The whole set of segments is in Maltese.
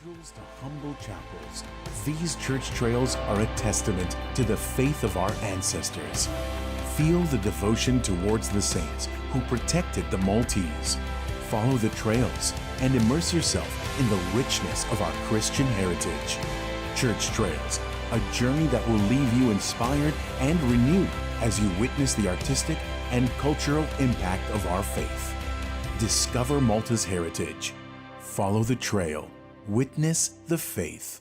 cathedrals to humble chapels, these church trails are a testament to the faith of our ancestors. Feel the devotion towards the saints who protected the Maltese. Follow the trails and immerse yourself in the richness of our Christian heritage. Church Trails, a journey that will leave you inspired and renewed as you witness the artistic and cultural impact of our faith. Discover Malta's heritage. Follow the trail. Witness the faith.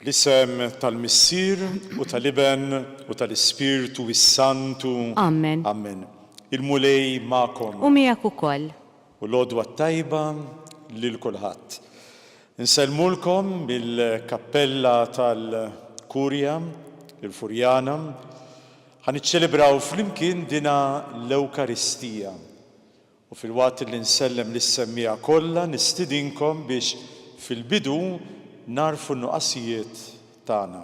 L-isem tal-Missier u tal-Iben u tal-Ispirtu is-Santu. Amen. Amen. Il-mulej ma'kom. U miegħek ukoll. U l-għodwa tajba lil kulħadd. Nsellmulkom bil-kappella tal-Kurja, il-Furjana, ħaniċċelebraw flimkien dina l-Ewkaristija. U fil-waqt li nsellem lis-semmija kollha nistidinkom biex fil-bidu narfu n-nuqqasijiet tagħna.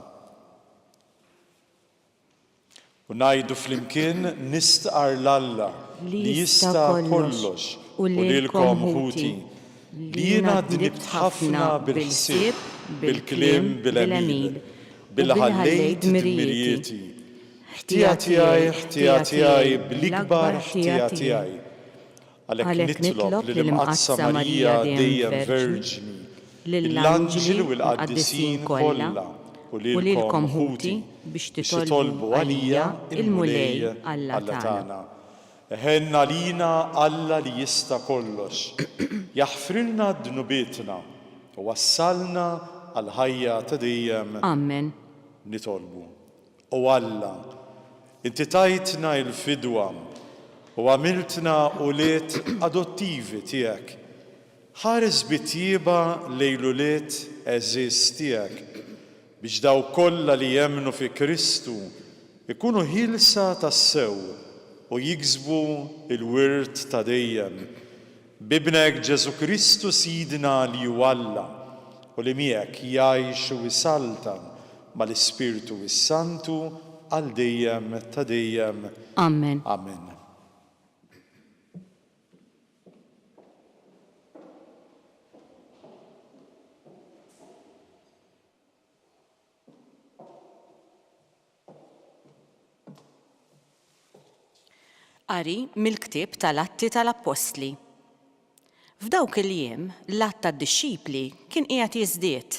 U ngħidu flimkien nistqar l-Alla li jista' kollox u lilkom ħuti li jiena dnibt ħafna bil-ħsieb, bil-kliem, bil-għemil, bil-ħallejt mirjieti. Ħtija tiegħi bl-ikbar ħtija tiegħi. Għalhekk nitlob lill-Imqazza Marija dejjem Verġini, l-anġli u l-qaddisin kollha u lilkom ħuti biex titolbu għalija il-mulej Alla tagħna. Eħenna lina Alla li jista' kollox, jaħfrilna d-dnubietna u wassalna għal-ħajja ta' dejjem. Amen. Nitolbu. U Alla, inti tajtna il-fidwa u għamiltna uliet adottivi tiegħek. Ħares bitjiba lejluliet eżiż tiegħek biex daw kollha li jemmnu fi Kristu ikunu ħilsa tas-sew u jiksbu il-wirt ta' dejjem. Bibnek Ġesu Kristu Sidna li hu Alla u li miegħek jgħix u jsalta mal-Ispirtu is-Santu għal dejjem ta' dejjem. Amen. Amen. Qari mill-ktieb tal-Atti tal-Apostli. F'dawk il-jiem l-att tad-dixxipli kien qiegħed jiżdied.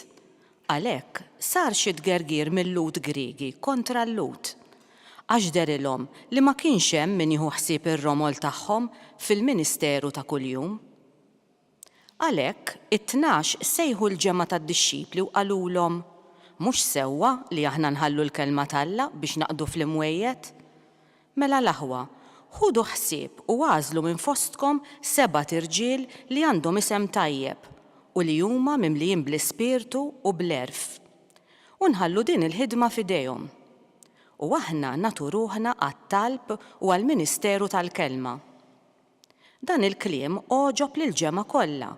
Għalhekk sar xi tgergier mill-Lut Griegi kontra l-Lut. Għax derilhom li ma kienx hemm min jieħu ħsieb ir-romol tagħhom fil-ministeru ta' kuljum. Għalhekk it-tnax sejħu l-ġemgħa tad-dixxipli u qalulhom mhux sewwa li aħna nħallu l-kelma tal-Alla biex naqdu fl-imwejjed? Mela l-aħwa, ħudu ħsieb u għażlu minn fostkom 7 irġiel li għandhom isem tajjeb u li huma mimlijin bl-ispirtu u bl-erf. U nħallu din il-ħidma f'idejhom. U aħna nagħtu ruħna għat-talb u għall-Ministeru tal-Kelma. Dan il-kliem oġob lill-ġemgħa kollha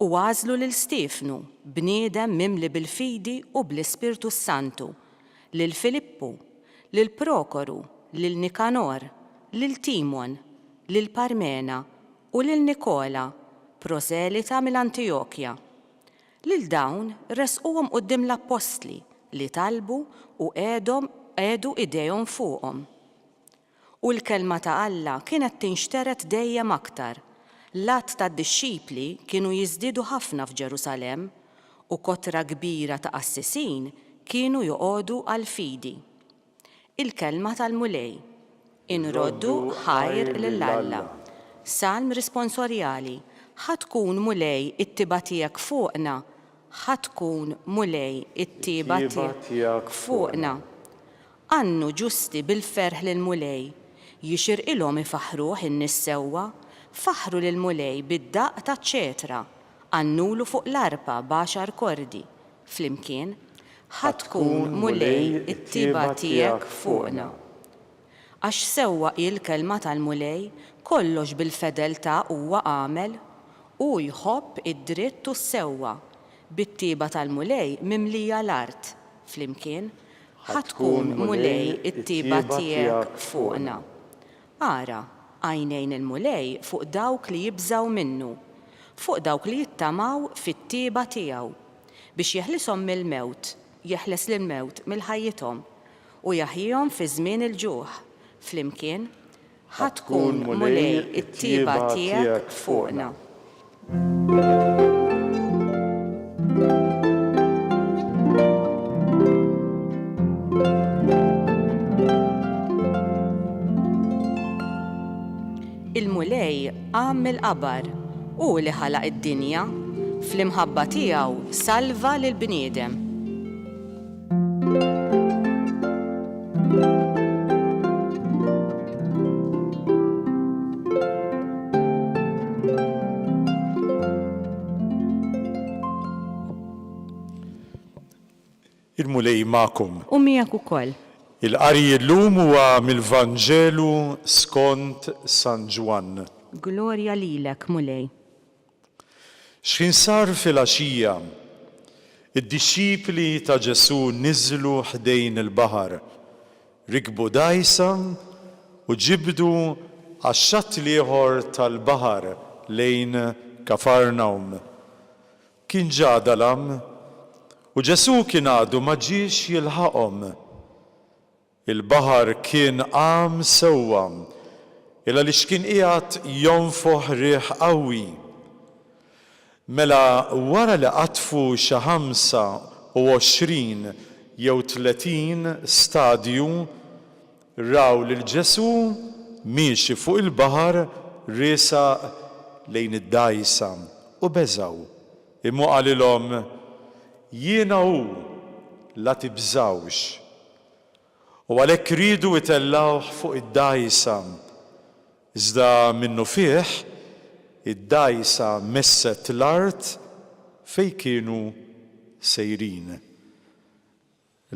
u għażlu lil Stiefnu, bniedem mimli bil-fidi u bl-Ispirtu Santu, lil Filippu, lil Prokoru, lil Nikanor, lil Timon, lil Parmena u lil Nikola, proselita mill-Antjokja. Lil dawn resquhom quddiem l-Apostli li talbu u għedu idejhom fuqhom. U l-kelma ta' Alla kienet tinxteret dejjem aktar. L-att tad-dixxipli kienu jiżdiedu ħafna f'Ġerusalemm u kotra kbira ta' qassisin kienu joqogħdu għall-fidi. Il-kelma tal-mulej. Inroddu ħajr lill-Alla. Salm risponsorjali. Ħatkun mulej it-tiba tiegħek fuqna. Ħatkun mulej it-tiba tiegħek fuqna. Għannu ġusti bil-ferħ lil mulej. Jixirqilhom ifaħruh in-nies sewwa. Faħru lil mulej bid-daqq taċ-ċetra. Għannulu fuq l-arpa b'10 kordi. Flimkien, ħatkun mulej it-tiba tiegħek fuqna. Għax sewwa il-kelma tal-mulej, kollox bil-fedeltà huwa għamel, u jħobb id-dritt u s-sewwa. Bit-tiba tal-mulej mimlija l-art. Flimkien, ħatkun mulej it-tiba tiegħek fuqna. Ara, għajnejn il-mulej fuq dawk li jibżaw minnu, fuq dawk li jittamaw fit-tiba tiegħu, biex jeħlishom mill-mewt, jeħles lill-mewt mill-ħajjithom u jaħjihom fi żmien il-ġuħ. Flimkien, ħatkun mulej it-tiba tiegħek fuqna. Il-mulej għam mill-qabar u li ħalaq id-dinja, fl-imħabba tiegħu salva lill-bniedem. Il-mulej ma'kom. U miegħek ukoll. Il-qari llum huwa mill-Vanġelu skont San Ġwan. Glorja lilek, mulej. X'kien sar fil-għaxija, id-disċipli ta' Ġesu niżlu ħdejn il-baħar, rikbu dajsa u ġibdu għax-xatt ieħor tal-baħar lejn Kafarnaum. Kien ġa dalam u Ġesu kien għadu ma ġiex jilħaqhom. Il-baħar kien għam sewwa, illa li xkien qiegħed jonfoħ riħ qawwi. Mela wara li qatfu xi 25 jew 30 stadju, raw lil Ġesu miexi fuq il-baħar riesaq lejn id-dajsa u beżaw. Imma qalilhom jiena hu la tibżawx. U għalhekk ridu itellawh fuq id-dajsa. Iżda minnu fih id-dajsa messet l-art fejn kienu sejrin.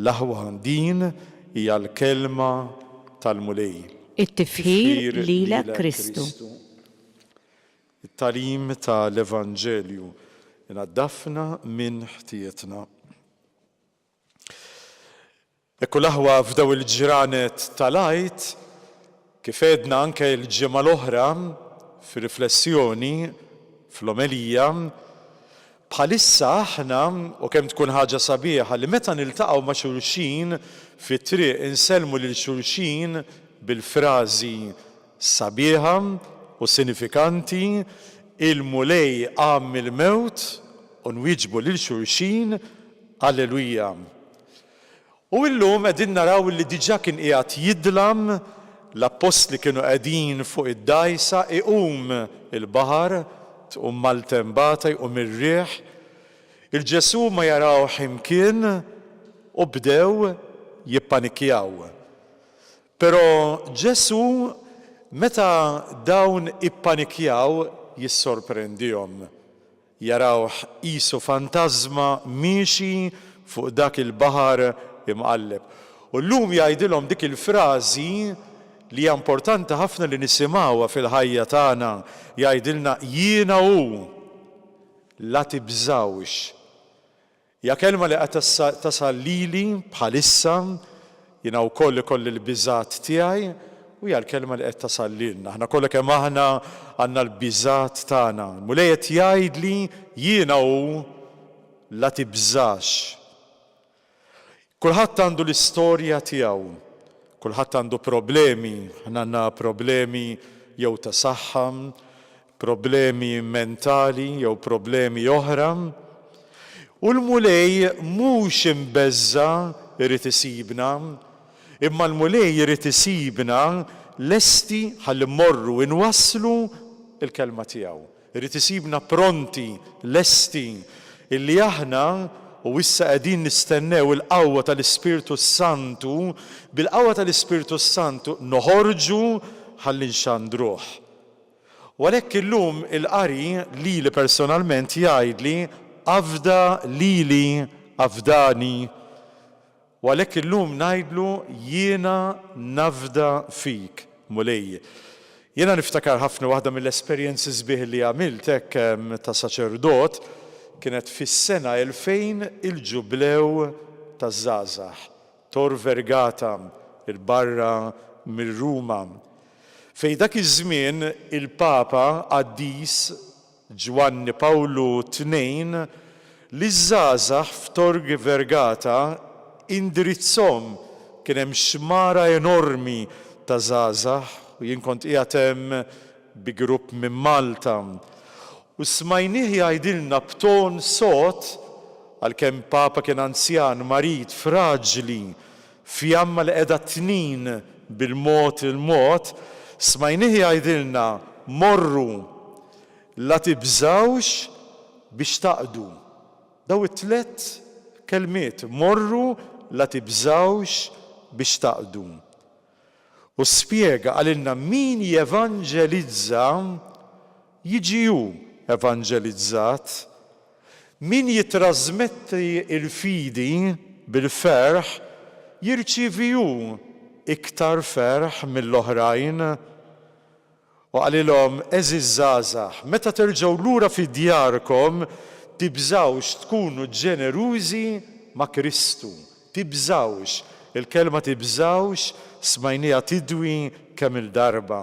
L-aħwa din hija l-kelma tal-mulej. It-tifħir lilek Kristu. It-talim tal-Evanġelju inaddafna minn ħtietna. Ekku l-aħwa f'daw il-ġranet tal-għajt, kif edna anke l-ġimgħa l-oħra fir-riflessjoni fl-omelija, bħalissa aħna u kemm tkun ħaġa sabiħa li meta niltaqgħu ma' xulxin fit-triq insellmu lil xulxin bil-frażi sabiħa u sinifikanti, il-mulej għam il-mewt u nwieġbu lil xulxin Alleluja. U illum qegħdin naraw li diġà kien qiegħed jidlam l-apostli kienu qegħdin fuq id-dajsa iqum il-baħar tqum mal-tembata jqum ir-riħ. Il-Ġesu ma jaraw imkien u bdew jippanikjaw. Però Ġesu meta dawn ippanikjaw jissorprendihom. Jaraw qisu fantażma miexi fuq dak il-baħar imqalleb. U llum jgħidilhom dik il-frażi li hija importanti ħafna li nisimgħuha fil-ħajja tagħna, jgħidilna jiena hu la tibżawx. Hija kelma li qed tasal lili bħalissa jiena wkoll ikolli l-biżat tiegħi u hija l-kelma li qed tasal lilna. Aħna kollha kemm aħna għandna l-biżat tagħna. Mulej qed jgħidli jiena hu la tibżax. Kulħadd għandu l-istorja tiegħu, kulħadd għandu problemi, għandna problemi jew ta' saħħa, problemi mentali jew problemi oħra. U l-mulej mhux imbeżza irid isibna, imma l-mulej irid isibna lesti ħalli mmorru inwasslu il-kelma tiegħu. Irid isibna pronti, lesti, illi aħna u issa qegħdin nistennew il-qawwa tal-Ispirtu Santu, bil-qawwa tal-Ispirtu Santu noħorġu ħalli nxandruh. U għalhekk illum il-qari lili personalment jgħidli afda lili afdani. U għalhekk illum ngħidlu jiena nafda fik mulej. Jiena niftakar ħafna waħda mill-experiences bih li għamilt hekk ta' saċerdot kienet fis-sena 2000 il-ġublew taż-żgħażagħ, Tor Vergata, il-barra mir-Ruma. Fejn dak iż-żmien il-Papa Qaddis Ġwanni Pawlu II li żgħażagħ f'Tor Vergata indirizzhom kien hemm xmara enormi ta' żgħażagħ u jien kont qiegħed hemm bi grupp minn Malta. U smajnieh jgħidilna b'ton sod għalkemm Papa kien anzjan marit fraġli fjamma li qiegħda tnin bil-mod il-mod, smajnieh jgħidilna morru la tibżawx biex taqdu. Daw it-tlet kelmiet, morru la tibżawx biex taqdu. U spjega għalilna min jevanġelizza jiġi hu evanġelizzat, min jitrasmetti il-fidi bil-ferħ jirċievi hu iktar ferħ mill-oħrajn. U għalilhom eżiż żgħażagħ, meta terġgħu lura fid-djarkom tibżawx tkunu ġenerużi ma' Kristu. Tibżawx, il-kelma tibżawx smajnija tidwi kemm il-darba.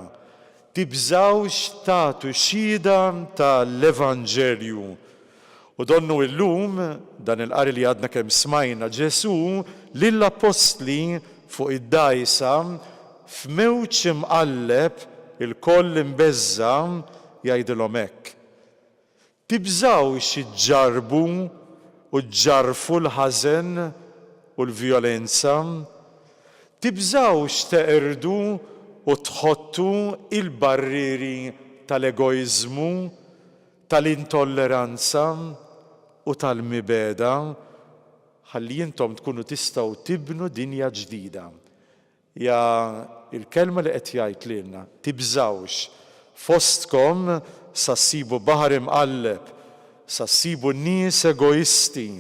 Tibżawx tagħtu xhieda tal-Evanġelju. U donnu illum dan il-qari li għadna kemm smajna Ġesu lill-apostli fuq id-dajsa f'mewġ imqalleb il-koll imbeżza jgħidilhom hekk. Tibżawx iġġarbu u ġġarfu l-ħażen u l-vjolenza, tibżawx teqirdu u tħottu il-barrieri tal-egoizmu, tal-intolleranza u tal-mibeda, ħalli intom tkunu tistgħu tibnu dinja ġdida. Ja il-kelma li qed jgħid lilna, tibżawx fostkom sa ssibu baħar imqalleb, sa ssibu nies egoisti,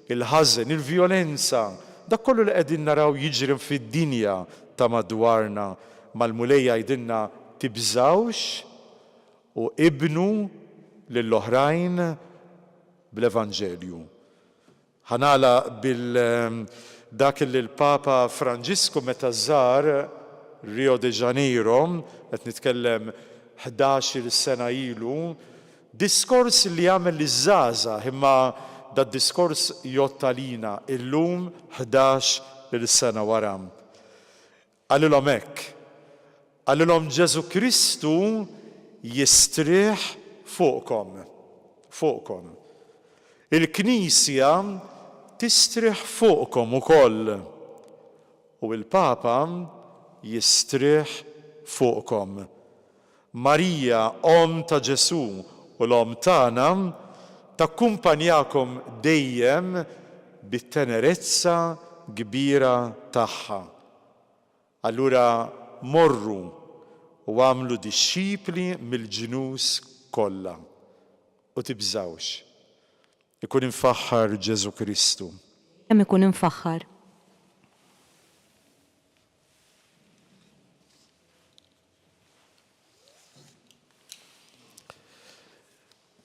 il-ħażen, il-vjolenza, dak kollu li qegħdin naraw jiġri fid-dinja ta' madwarna, mal-mulej jgħidilna tibżawx u ibnu lill-oħrajn bl-Evanġelju. Ħanala dak li l-Papa Franġisku meta żar Rio de Janeiro, qed nitkellem 11 sena ilu, diskors li jagħmel liż-żgħażagħ imma da diskors jottalina illum 11 sena wara. Għalilhom hekk, għalilhom Ġesu Kristu jistrieħ fuqkom. Il-Knisja tistrieħ fuqkom ukoll u l-Papa jistrieħ fuqkom. Marija, Om ta' Ġesu u l-Om tagħna takkumpanjakom dejjem bit-tenerezza kbira tagħha. Allura morru u għamlu dixxipli mill-ġinus kollha u tibżawx. Ikun infaħħar Ġesu Kristu. Kemm ikun infaħħar.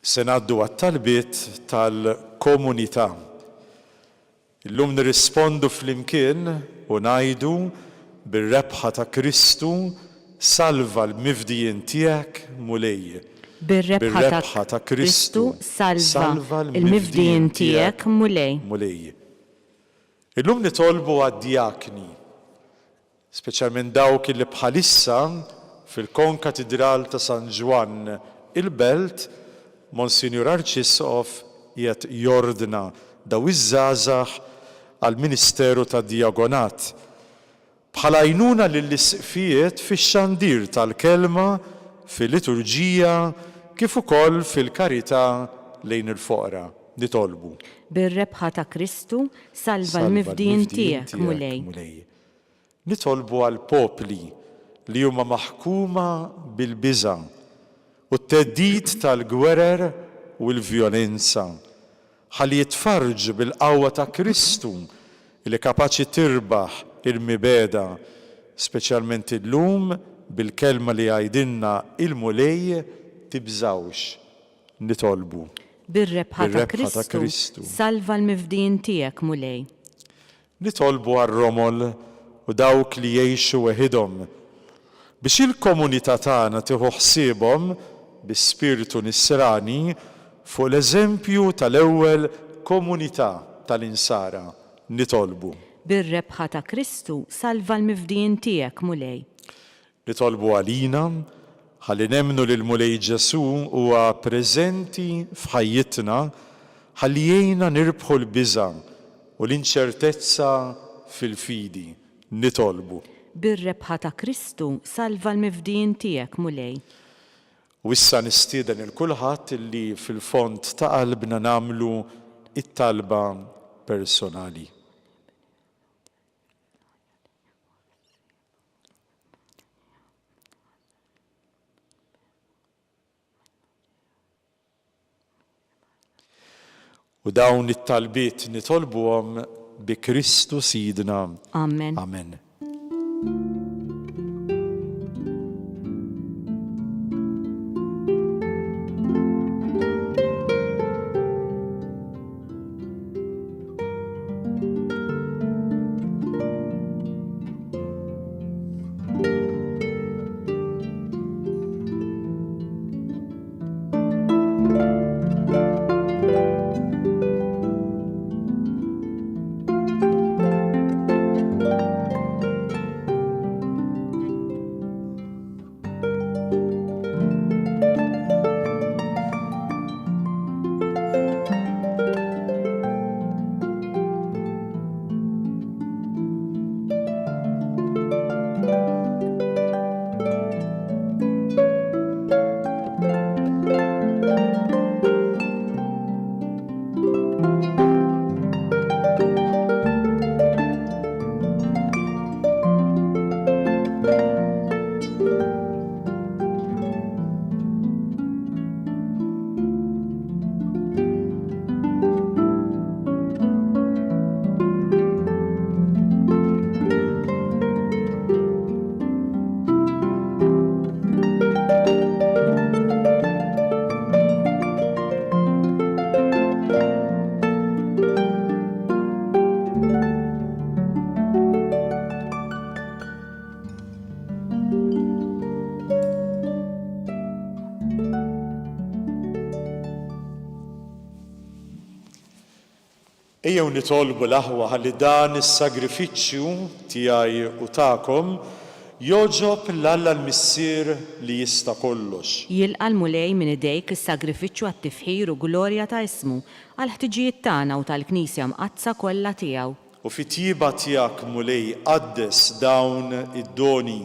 Se ngħaddu għat-talbiet tal-komunità. Illum nirrispondu flimkien u ngħidu bir-rebħa ta' Kristu salva l-mifdijin tiegħek mulej. Bir-rebħa ta' Kristu salva l-mifdijin tiegħek mulej. Illum nitolbu għad-djakni, speċjalment dawk li bħalissa fil-konkatedral ta' San Ġwan il-Belt Monsignor Arċisqof qiegħed jordna daw iż-żgħażagħ għall-Ministeru tad-Dijagonat bħala għajnuna lill-isqfijiet fix-xandir tal-kelma fil-liturġija kif ukoll fil-karità lejn il-foqra nitolbu. Bir-rebħa ta' Kristu salva l-mifdien tiegħek mulej. Nitolbu għal popli li huma maħkuma bil-biża' u t-teddid tal-gwerer u l-vjolenza ħalli jitfarġ bil-qawwa ta' Kristu li kapaċi tirbaħ il-mibeda, speċjalment illum bil-kelma li għajdinna il-mulej tibżawx nitolbu. Bir-rebħa ta' Kristu salva l-mifdien tiegħek mulej. Nitolbu għar-romol u dawk li jgħixu weħidhom biex il-komunità tagħna tieħu ħsiebhom bi-spiritu nisrani fuq l-eżempju tal-ewwel komunità tal-insara nitolbu. Bir-rebħa ta' Kristu salva l-mifdien tiegħek mulej. Nitolbu għalina ħalli nemmnu li l-mulej Ġesu huwa preżenti f'ħajjitna ħalli jgħinna nirbħu l-biża' u l-inċertezza fil-fidi nitolbu. Bir-rebħa ta' Kristu salva l-mifdien tiegħek mulej. U issa nistieden il-kulħadd li fil-fond ta' qalbna nagħmlu it-talba personali. U dawn it-talbiet nitolbuhom bi Kristu Sidna. Amen. Amen. Ejjew nitolbu l-aħwa ħalli dan is-sagrifiċċju tiegħi u tagħkom joġob l-Alla l-Missier li jista' kollox. Jilqa' l-mulej minn idejk is-sagrifiċċju għat-tifħir u glorja ta' ismu għal ħtiġijiet tagħna u tal-Knisja mqazza kollha tiegħu. U fit-tjieba tiegħek mulej qaddes dawn id-doni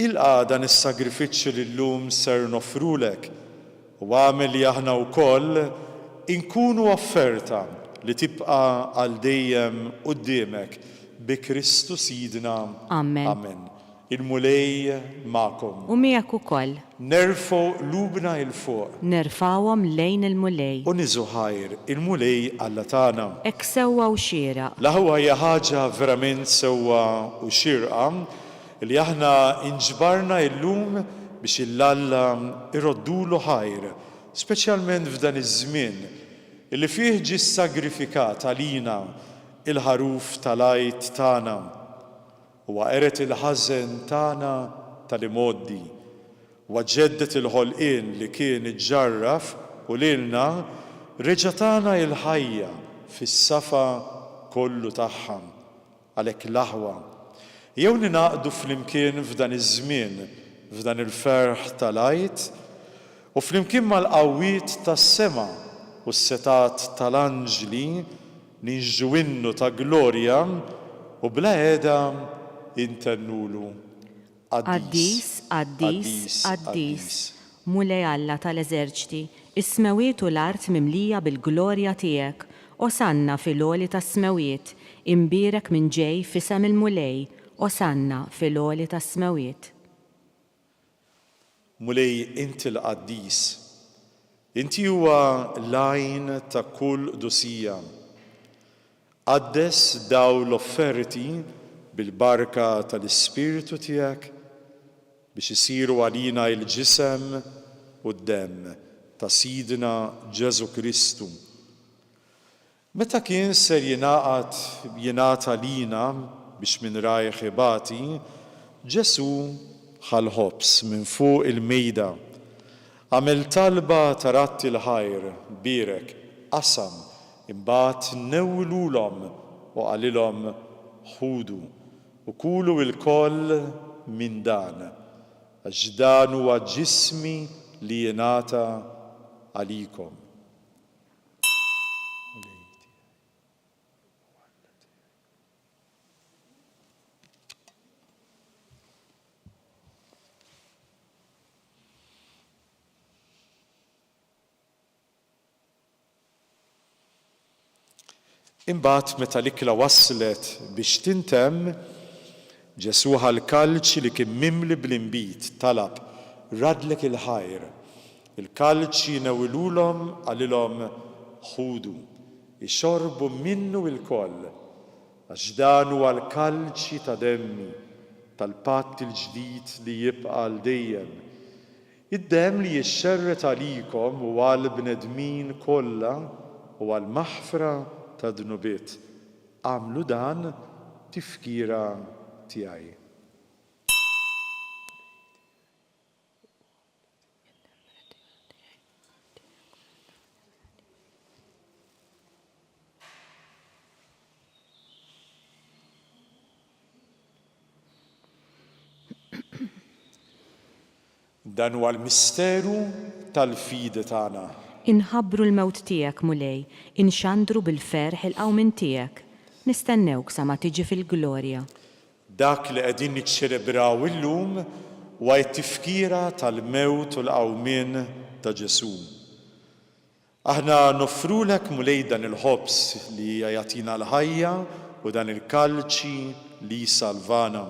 ilqa' dan is-sagrifiċċju li llum ser nofrulek u għamel li aħna wkoll inkunu offerta li tibqa' għal dejjem quddiemek bi Kristu Sidna. Amen. Amen. Il-mulej magħkom. U miegħek ukoll. Nerfgħu lubna il fuq. Nerfawhom lejn il-mulej. U niżu ħajr il-mulej Alla tagħna. Hekk sewwa u xieraq. L-aħwa hija ħaġa verament sewwa u xierqa li aħna inġbarna llum biex il-Alla iroddulu ħajr, speċjalment f'dan iż-żmien illi fih ġie sagrifikat għalina il-ħaruf tal-għajt tagħna u għeret il-ħażen tagħna tal-imoddi u ġeddet il-ħolqien li kien iġġarraf u lilna reġa' tagħna il-ħajja fis-safa kollu tagħha. Għalhekk l-aħwa jew ninaqdu flimkien f'dan iż-żmien f'dan il-ferħ tal-għajt u flimkien mal-qawwiet tas-sema u s-setat tal-anġli ninġġuwinnu ta' glorja u bla qiegħda intennulu. Qaddis, qaddis, qaddis, mulej Alla tal-eżerċti, is-smawiet u l-art mimlija bil-glorja tiegħek, Osanna fil-għoli tas-smawiet, imbierek minn ġej fisem il-mulej, Osanna fil-għoli tas-smawiet. Mulej inti l-qaddis, inti huwa l-għajn ta' kull dusija. Qaddes daw l-offerti bil-barka tal-Ispiritu tiegħek biex isiru għalina il-ġisem u d-demm ta' Sidna Ġesu Kristu. Meta kien ser jingħata lina biex minn rajħ ibati, Ġesu ħal-ħobs minn fuq il-mejda, għamel talba ta' ratti l-ħajr, birek, qasam, imbagħad newwilulhom u qalilhom ħudu u kulu l-koll minn dan, għax dan huwa ġismi li jingħata għalikom. Imbagħad meta l-ikla waslet biex tintemm, Ġesu ħal-kalċi li kien mimli bl-inbit talab radlek il-ħajr. Il-kalċi newwilulhom qalilhom ħudu, ixorbu minnu l-koll, għax dan huwa l-kalċi ta' demmi tal-patt il-ġdid li jibqa' l dejjem. Id-demm li jixxerret għalikom u għall-bnedmin kollha u għall-maħfra ta' dnubiet. Għamlu dan tifkira tiegħi. Dan huwa l-misteru tal-fidi tagħna. Inħabbru l-mewt tiegħek mulej, inxandru bil-ferħ il-qawmin tiegħek. Nistennewk sa ma tiġi fil-glorja. Dak li qegħdin niċċelebraw illum huwa t-tifkira tal-mewt u l-qawmien ta' Ġesu. Aħna noffrulek mulej dan il-ħobs li jagħtina l-ħajja u dan il-kalċi li salvana.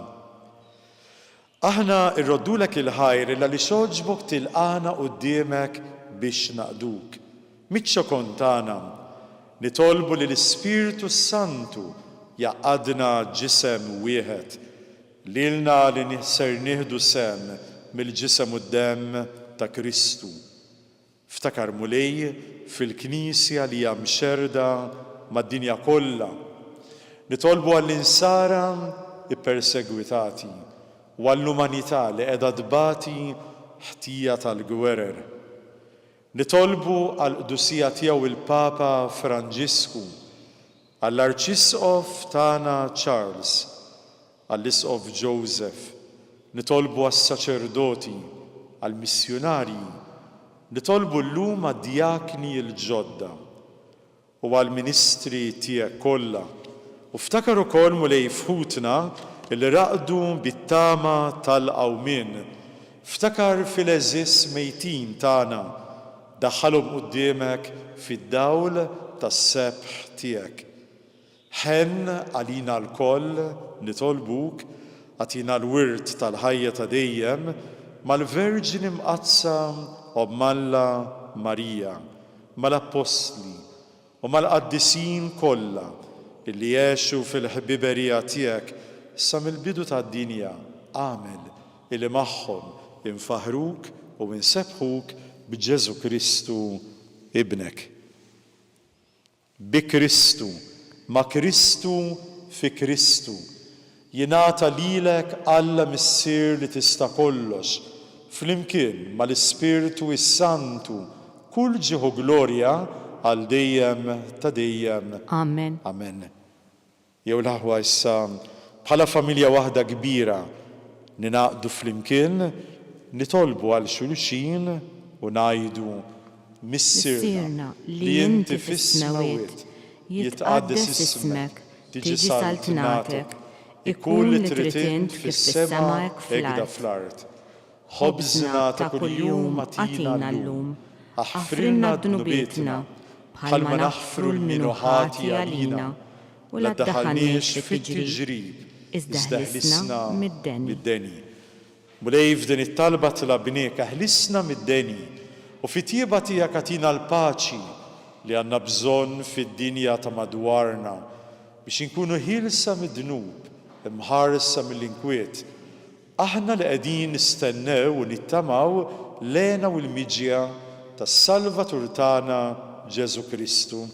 Aħna irroddulek il-ħajr illa li xoġbok tilqana quddiemek biex naqduk. Mitxa kontana, nitolbu li l-Ispiritu Santu jaqadna ġisem wieħed, lilna li ser nieħdu sem mill-ġisem u d-demm ta' Kristu. Ftakar mulej fil-Knisja li hija mxerda mad-dinja kollha. Nitolbu għall-insara ippersegwitati u għall-umanità li qiegħda tbati ħtija tal-gwerer. Nitolbu għall-qdusija tiegħu il-Papa Franġisku, għall-Arċisqof tagħna Charles, għall-Isqof Joseph, nitolbu għas-saċerdoti, għall-missjonarji, nitolbu llum għad-djakni l-ġodda u għall-ministri tiegħek kollha. U ftakar ukoll mulej fħutna li raqdu bit-tama tal-qawmien. Ftakar fil-eżis mejtin tagħna, daħħalhom quddiemek fid-dawl tas-sebħ tiegħek. Ħenn għalina l-koll nitolbuk għatina l-wirt tal-ħajja ta' dejjem mal-Verġini mqazza u Malla Marija, mal-Apostli u mal-qaddisin kollha illi jgħixu fil-ħbiberija tiegħek sa mill-bidu tad-dinja. Għamel illi magħhom infaħruk u insebħuk b'Ġesu Kristu ibnek. Bi Kristu, ma' Kristu fi Kristu, jingħata lilek Alla missier li tista' kollox, flimkien mal-Ispiritu Santu, kull ġieħu glorja għal dejjem ta' dejjem. Amen. Amen. Jew l-aħwa issa bħala familja waħda kbira ninaqdu flimkien, nitolbu għal xulxin u ngħidu missierna li inti fis-smawiet jitqaddes ismek, tiġi saltnatek, ikun li trid int fis-sema hekk fl-art. خبزنا ta' kuljum atina llum. Aħfrilna d-dnubietna bħalma naħfru l-minu ħati għalina u la ddaħħalniex fit-tiġrib iżda ħlisna mid-deni. Mulej f'din it-talba tlabniek ħlisna mid-deni u fit-tjieba tiegħek atina l-paċi li għandna bżonn fid-dinja ta' madwarna biex inkunu ħilsa mid-dnub, imħarsa mill-inkwiet. Aħna li qegħdin nistennew u nittamaw lena u l-miġja tas-Salvatur tagħna Ġesu Kristu.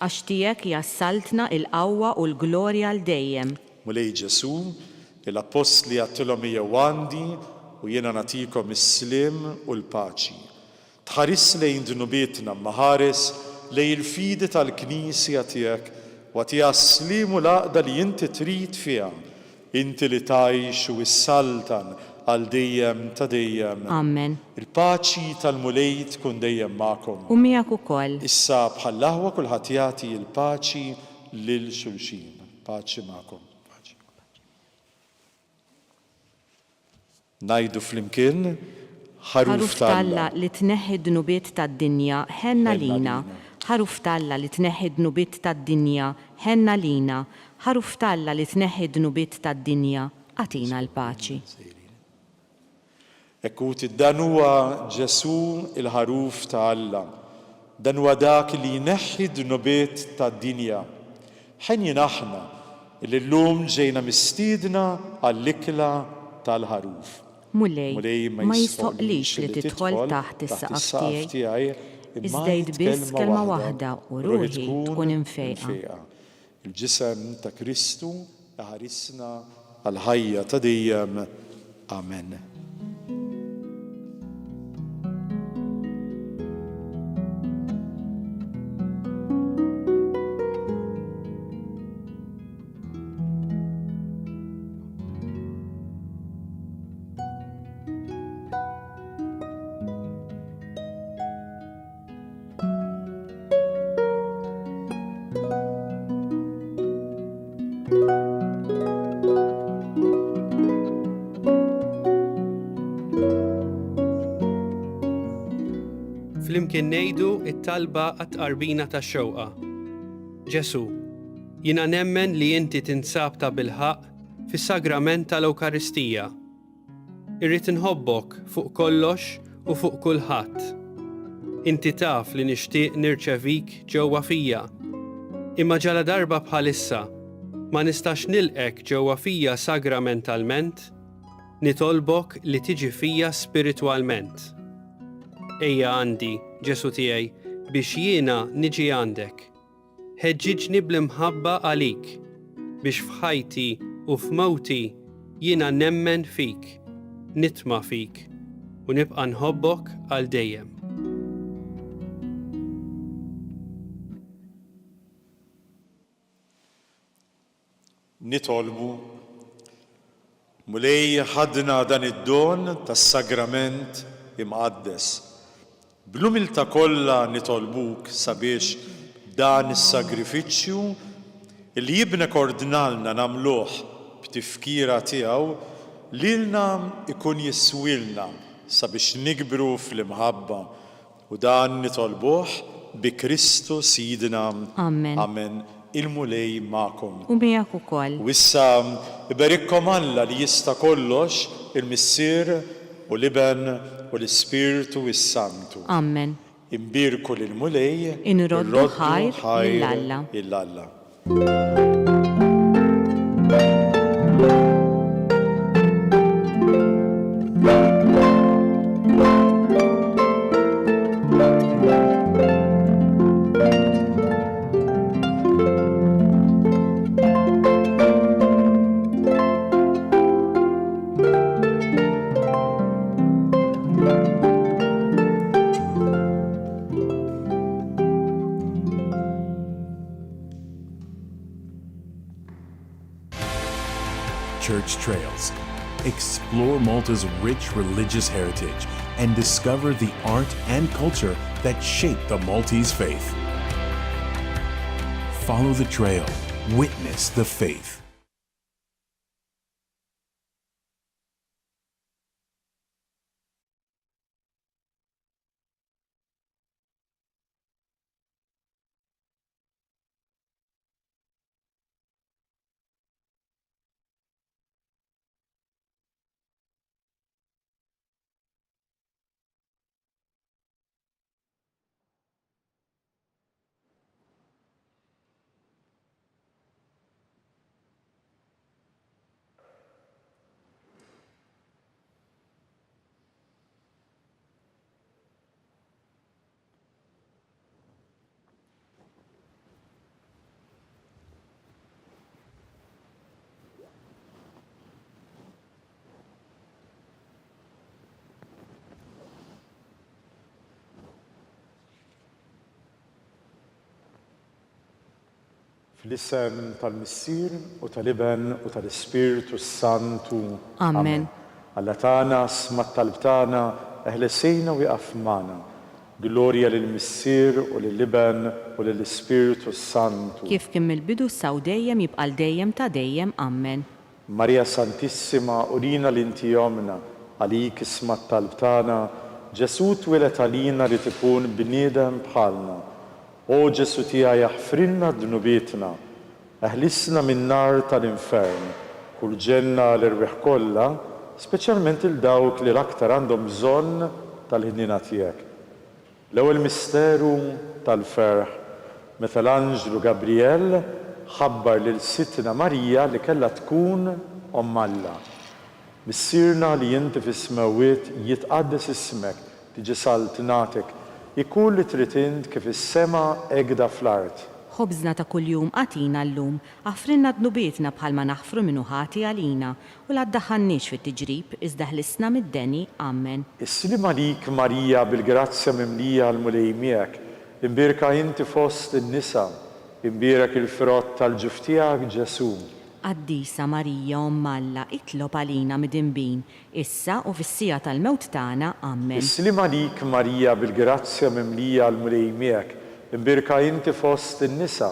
Għax tiegħek jassaltna il-qawwa u l-glorja l dejjem. Mulej Ġesu, l-apostli għattilhom hija għandi u jiena nagħtikom is-sliem u l-paċi. Tħares lejn dnubietna maħares lejn il-fidi tal-Knisja tiegħek u għatiha s-sliem u l-għaqda li inti trid fiha. Inti li tgħix u s-saltan għal dejjem ta' dejjem. Amen. Il-paċi tal-mulej tkun dejjem magħkom. U miegħek ukoll. Issa bħall-aħwa kulħadd jagħti l-paċi lil xulxin. Paċi magħkom. Ngħidu flimkien ħaruf Alla li tneħħi d-dnubiet tad-dinja ħenna lina. Ħaruf Alla li tneħħi d-dnubiet tad-dinja ħenna lina. Ħaruf Alla li tneħħi d-dnubiet tad-dinja atina l-paċi. Ekkuti dan huwa Ġesu il-ħaruf ta' Alla. Dan huwa dak li jneħħi d-dnubiet tad-dinja. Ħen aħna li llum ġejna mistiedna għall-ikla tal-ħaruf. Mulej ma jistoqlix li tidħol taħt is-saqaf tiegħi iżda biss kelma waħda u ruħi tkun infejqa. Il-ġisem ta' Kristu ħarisna għal-ħajja ta' dejjem. Amen. Flimkien ngħidu it-talba għat-qarbina tax-xewqa. Ġesu, jiena nemmen li inti tinsab ta' bilħaq fis-sagrament tal-Ewkaristija. Irrid inħobbok fuq kollox u fuq kulħadd. Inti taf li nixtieq nirċevik ġewwa fija. Imma ġala darba bħalissa ma nistax nilqek ġewwa fija sagramentalment, nitolbok li tiġi fija spiritwalment. Ejja għandi, Ġesu tiegħi, biex jiena niġi għandek. Ħeġġiġni bl-imħabba għalik, biex f'ħajti u f'mewti jiena nemmen fik, nitma' fik, u nibqa' nħobbok għal dejjem. Nitolbu mulej ħadna dan id-don tas-sagrament imqaddes. Bl-umilta kollha nitolbuk sabiex dan is-sagrifiċċju li jibnek ordnalna nagħmluh b'tifkira tiegħu lilna ikun jiswilna sabiex nikbru fl-imħabba u dan nitolbuh bi Kristu Sidna. Amen. Amen. Il-mulej magħkom. U miegħek ukoll. U issa ibarikkom Alla li jista' kollox il-Missier u l-Iben u l-Ispirtu is-Santu. Amen. Imbirku lil-mulej, inroddu ħajr lill-Alla. Church Trails. Explore Malta's rich religious heritage and discover the art and culture that shape the Maltese faith. Follow the trail. Witness the faith. Fl-isem tal-Missier u tal-Iben u tal-Ispiritu Santu. Amen. Alla tana smat talbtana eħlesejna u jaqaf magħna. Gloria lill-Missier u lill-Iben u lill-Ispiritu Santu. Kif kien mill-bidu saw dejjem jibqal dejjem ta' dejjem. Amen. Maria Santissima, urina l-inti jomna, għalik ismat talbtana, Ġesu twilet għalina li tikun bniedem bħalna. O Ġesu tija jaħfrinna d-dnubietna, eħlisna minn nar tal-infern, kull ġenna l-irbeħ kollha, speċjalment il-dawk li l-aktar għandhom bżonn tal-ħnina tiegħek. L-ewwel misteru tal-ferħ, meta l-Anġlu Gabriel ħabbar lil Sitna Marija li kellha tkun Omm Alla. Missierna li inti fis-smawiet jitqaddes ismek, tiġi saltnatek, ikun li trid int kif is-sema egda fl-art. Ħobżna ta' kuljum għatina llum, għafrinna dnubietna bħalma naħfru minnu ħati għalina u la ddaħħannix fit-tiġrib iżda ħlisna mid-deni. Amen. Islim għalik Marija bil-grazzja mimlija għal-mulej miegħek, imbirka inti fost in-nisa, imbirek il-frott tal-ġuf tiegħek Ġesu. Qaddisa Marija Omm Alla, itlob għalina mid-inbin, issa u fis-sija tal-mewt tagħna. Amen. Islim għalik Marija bil-grazzja mimlija għal-mulej miegħek, imbirka inti fost in-nisa,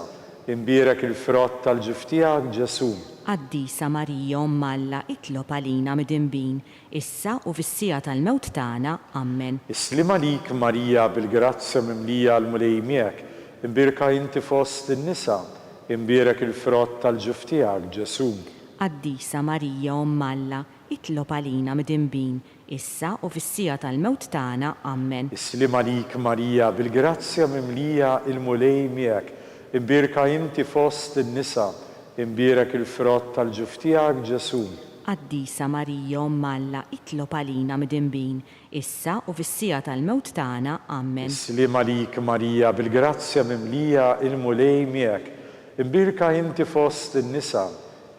imbirek il-frott tal-ġuf tiegħek Ġesu. Qaddisa Marija Omm Alla, itlob għalina mid-inbin, issa u fis-sija tal-mewt tagħna. Amen. Islim għalik Marija bil-grazzja mimlija għal-mulej miegħek, imbirka inti fost in-nisa, imbirek il-frott tal-ġuf tiegħek Ġesu. Qaddisa Marija Omm Alla, itlob għalina mid-inbin, issa u fis-sija tal-mewt tagħna. Amen. Islim għalik Marija bil-grazzja mimlija il-mulej miegħek, imbirka inti fost in-nisa, imbirek il-frott tal-ġuf tiegħek Ġesu. Qaddisa Marija Omm Alla, itlob għalina mid-inbin, issa u fis-sija tal-mewt tagħna. Amen. Islim għalik Marija bil-grazzja mimlija il-mulej miegħek, imbirka inti fost in-nisa,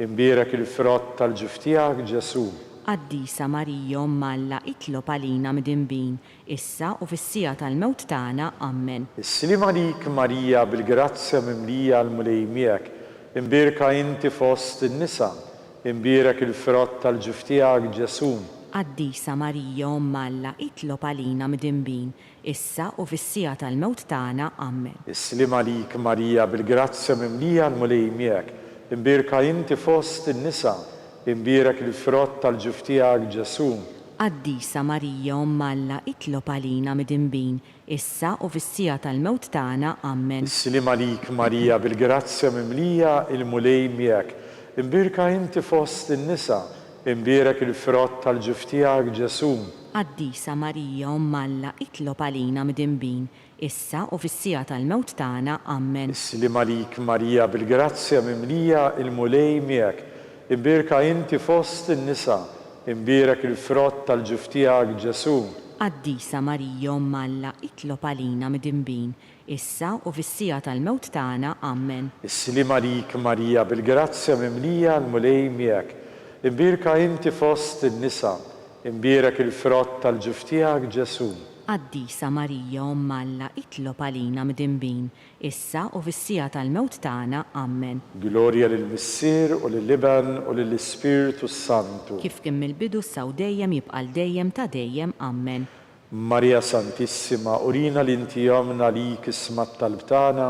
imbirek il-frott tal-ġuf tiegħek Ġesu. Qaddisa Marija Omm Alla, itlob għalina mid-inbin, issa u fis-sija tal-mewt tagħna. Amen. Islim għalik Marija bil-grazzja mimlija l-mulej miegħek, imbirka inti fost in-nisa, imbirek il-frott tal-ġuf tiegħek Ġesu. Qaddisa Marija Omm Alla, itlob għalina mid-inbin, issa u fis-sija tal-mewt tagħna. Amen. Islim għalik Marija bil-grazzja mimlija l-mulej miegħek, imbirka inti fost in-nisa, imbirek il-frott tal-ġuf tiegħek Ġesu. Qaddisa Marija Omm Alla, itlob għalina mid-inbin, issa u fis-sija tal-mewt tagħna. Amen. Islim għalik Marija bil-grazzja mimlija il-mulej miegħek, imbirka inti fost in-nisa, imbirek il-frott tal-ġuf tiegħek Ġesu. Qaddisa Marija Omm Alla, itlob għalina mid-inbin, issa u fis-sija tal-mewt tagħna. Amen. Islim għalik Marija bil-grazzja mimlija il-mulej miegħek, imbirka inti fost in-nisa, imbirek il-frott tal-ġuf tiegħek Ġesu. Qaddisa Marija Omm Alla, itlob għalina mid-inbin, issa u fis-sija tal-mewt tagħna. Amen. Islim għalik Marija bil-grazzja mimlija l-mulej miegħek, imbirka inti fost in-nisa, imbirek il-frott tal-ġuf tiegħek Ġesu. Qaddisa Marija Omm Alla, itlob għalina mid-inbin, issa u fis-sija tal-mewt tagħna. Amen. Gloria lill-Missier u lill-Iben u lill-Ispiritu Santu. Kif kien mill-bidu saw dejjem jibqal dejjem ta' dejjem. Amen. Maria Santissima, urina l-inti jomna lik ismat talbtana,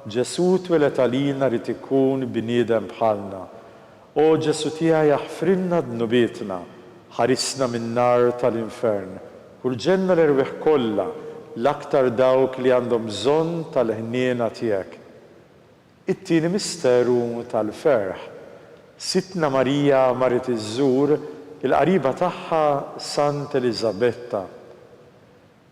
Ġesu twilet għalina li tikun bniedem bħalna. O Ġesu tija jaħfrinna d-dnubietna, ħarisna minn nar tal-infern, kull ġenna l-irbeħ kollha, l-aktar dawk li għandhom bżonn tal-ħniena tiegħek. It-tieni misteru tal-ferħ. Sitna Marija marit iżżur il-qariba tagħha Sant Elisabetta.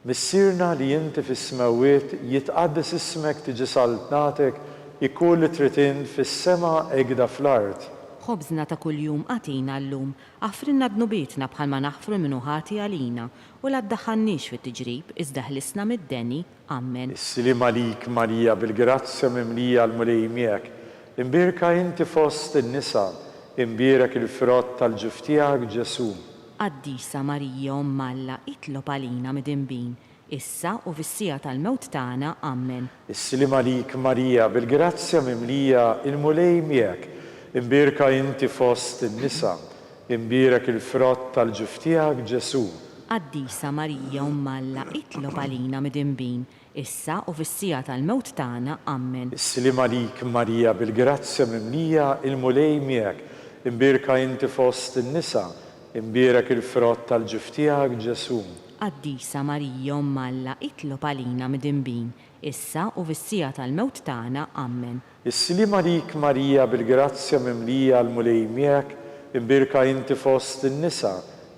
Missierna li inti fis-smawiet jitqaddes ismek tiġi saltnatek, ikun li trid int fis-sema egda fl-art. Ħobżna ta' kuljum għatina llum, għafrinna dnubietna bħalma naħfru minnu ħati għalina u la ddaħħannix fit-tiġrib iżda ħlisna mid-deni. Amen. Islim għalik Marija bil-grazzja mimlija l-mulej miegħek, imbirka inti fost in-nisa, imbirek il-frott tal-ġuf tiegħek Ġesu. Qaddisa Marija Omm Alla, itlob għalina mid-inbin, issa u fis-sija tal-mewt tagħna. Amen. Is-silima lik Marija bil-grazzja mimlija il-mulej miegħek, imbirka inti fost in-nisa, imbirek il-frott tal-ġuf tiegħek Ġesu. Qaddisa Marija Umm Alla, itlob għalina midinbin, issa u fis-sija tal-mewt tagħna. Amen. Is-silima lik Marija bil-grazzja mimlija il-mulej miegħek, imbirka inti fost in-nisa, imbirek il-frott tal-ġuf tiegħek Ġesu. Qaddisa Marija Umm Alla, itlob għalina midinbin, issa u fis-sija tal-mewt tagħna. Amen. Is-silima lik Marija bil-grazzja mimlija il-mulej miegħek, imbirka inti fost in-nisa,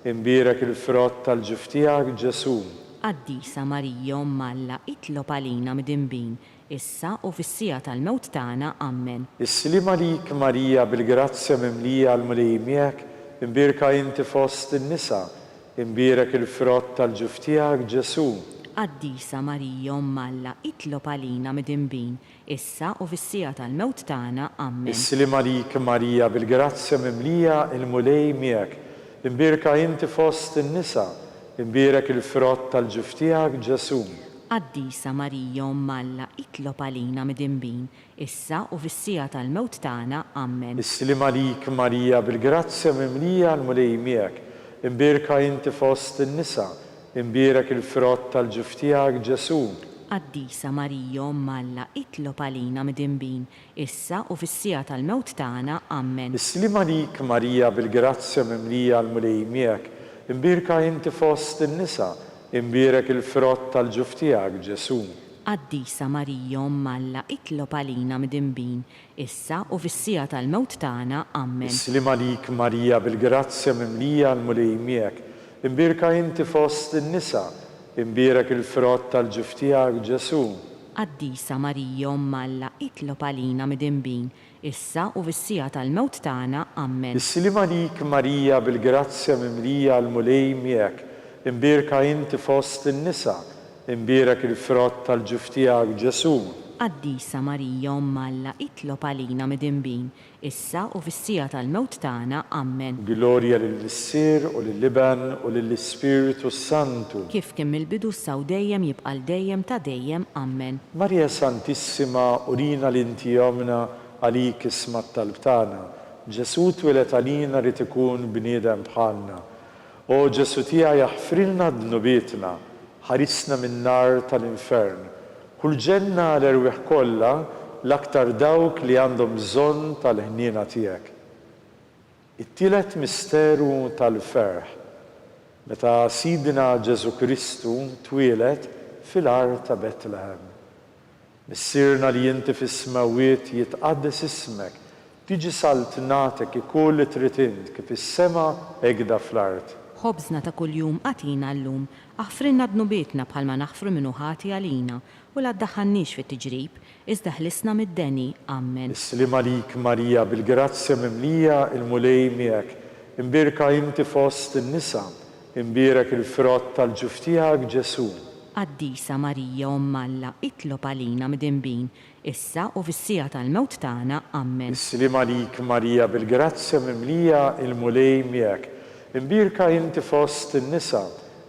imbirek il-frott tal-ġuf tiegħek Ġesu. Qaddisa Marija Umm Alla, itlob għalina midinbin, issa u fis-sija tal-mewt tagħna. Amen. Is-silima lik Marija bil-grazzja mimlija l-mulej miegħek, imbirka inti fost in-nisa, imbirek il-frott tal-ġuf tiegħek Ġesu. Qaddisa Marija Umm Alla, itlob għalina midinbin, issa u fis-sija tal-mewt tagħna. Amen. Is-silima lik Marija bil-grazzja mimlija l-mulej miegħek, imbirka inti fost in-nisa, imbirek il-frott tal-ġuf tiegħek Ġesu. Qaddisa Marija Umm Alla, itlob għalina midinbin, issa u fis-sija tal-mewt tagħna. Amen. Is-silima lik Marija bil-grazzja mimlija l-mulej miegħek, imbirka inti fost in-nisa, imbirek il-frott tal-ġuf tiegħek Ġesu. Qaddisa Marija Umm Alla, itlob għalina midinbin, issa u fis-sija tal-mewt tagħna. Amen. Is-silima lik Marija bil-grazzja mimlija l-mulej miegħek, imbirka inti fost in-nisa, imbirek il-frott tal-ġuf tiegħek Ġesu. Qaddisa Marija Umm Alla, itlob għalina midinbin, issa u fis-sija tal-mewt tagħna. Amen. Is-silima lik Marija bil-grazzja mimlija l-mulej miegħek, imbirka inti fost in-nisa, imbirek il-frott tal-ġuf tiegħek Ġesu. Qaddisa Marija Umm Alla, itlob għalina midinbin, issa u fis-sija tal-mewt tagħna. Amen. Is-silima lik Marija bil-grazzja mimlija l-mulej miegħek, imbirka inti fost in-nisa, imbirek il-frott tal-ġuf tiegħek Ġesu. Qaddisa Marija Umm Alla, itlob għalina midinbin, issa u fis-sija tal-mewt tagħna. Amen. Glorja lill-Missier u lill-Iben u lill-Ispiritu Santu. Kif kien mill-bidu saw dejjem jibqa' dejjem ta' dejjem. Amen. Marija Santissima, urina l-inti jomna għalik isma' t-talb tagħna. Ġesu twilet għalina rid ikun bniedem bħalna. O Ġesu tiegħi jaħfrilna d-nubietna, ħarisna min-nar tal-infern. Kull ġenna l-erwieħ kollha l-aktar dawk li għandhom bżonn tal-ħniena tiegħek. It-tielet misteru tal-ferħ, meta Sidina Ġesu Kristu twieled fil-art ta' Betlehem. Missierna li inti fis-smawiet jitqaddes ismek, tiġi saltnatek ikoll li trid int kif is-sema hekk fl-art. Ħobżna ta' kuljum għatina llum, aħfrinna d-nubietna bħalma naħfru minnu ħati għalina, u la ddaħħalniex fit-tiġrib, iżda ħlisna mid-deni. Amen. Is-silima lik Marija bil-grazzja mimlija il-mulej miegħek, imbirka inti fost in-nisa, imbirek il-frott tal-ġuf tiegħek Ġesu. Qaddisa Marija Umm Alla, itlob għalina midinbin, issa u fis-sija tal-mewt tagħna. Amen. Is-silima lik Marija bil-grazzja mimlija il-mulej miegħek, imbirka inti fost in-nisa,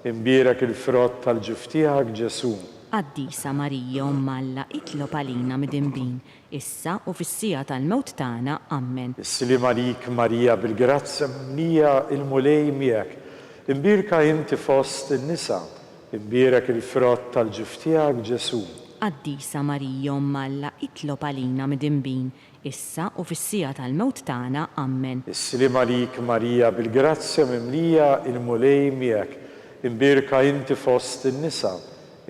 imbirek il-frott tal-ġuf tiegħek Ġesu. Qaddisa Marija Umm Alla, itlob għalina midinbin, issa u fis-sija tal-mewt tagħna. Amen. Is-silima lik Marija bil-grazzja mimlija il-mulej miegħek, imbirka inti fost in-nisa, imbirek il-frott tal-ġuf tiegħek Ġesu. Qaddisa Marija Umm Alla, itlob għalina midinbin, issa u fis-sija tal-mewt tagħna. Amen. Is-silima lik Marija bil-grazzja mimlija il-mulej miegħek, imbirka inti fost in-nisa,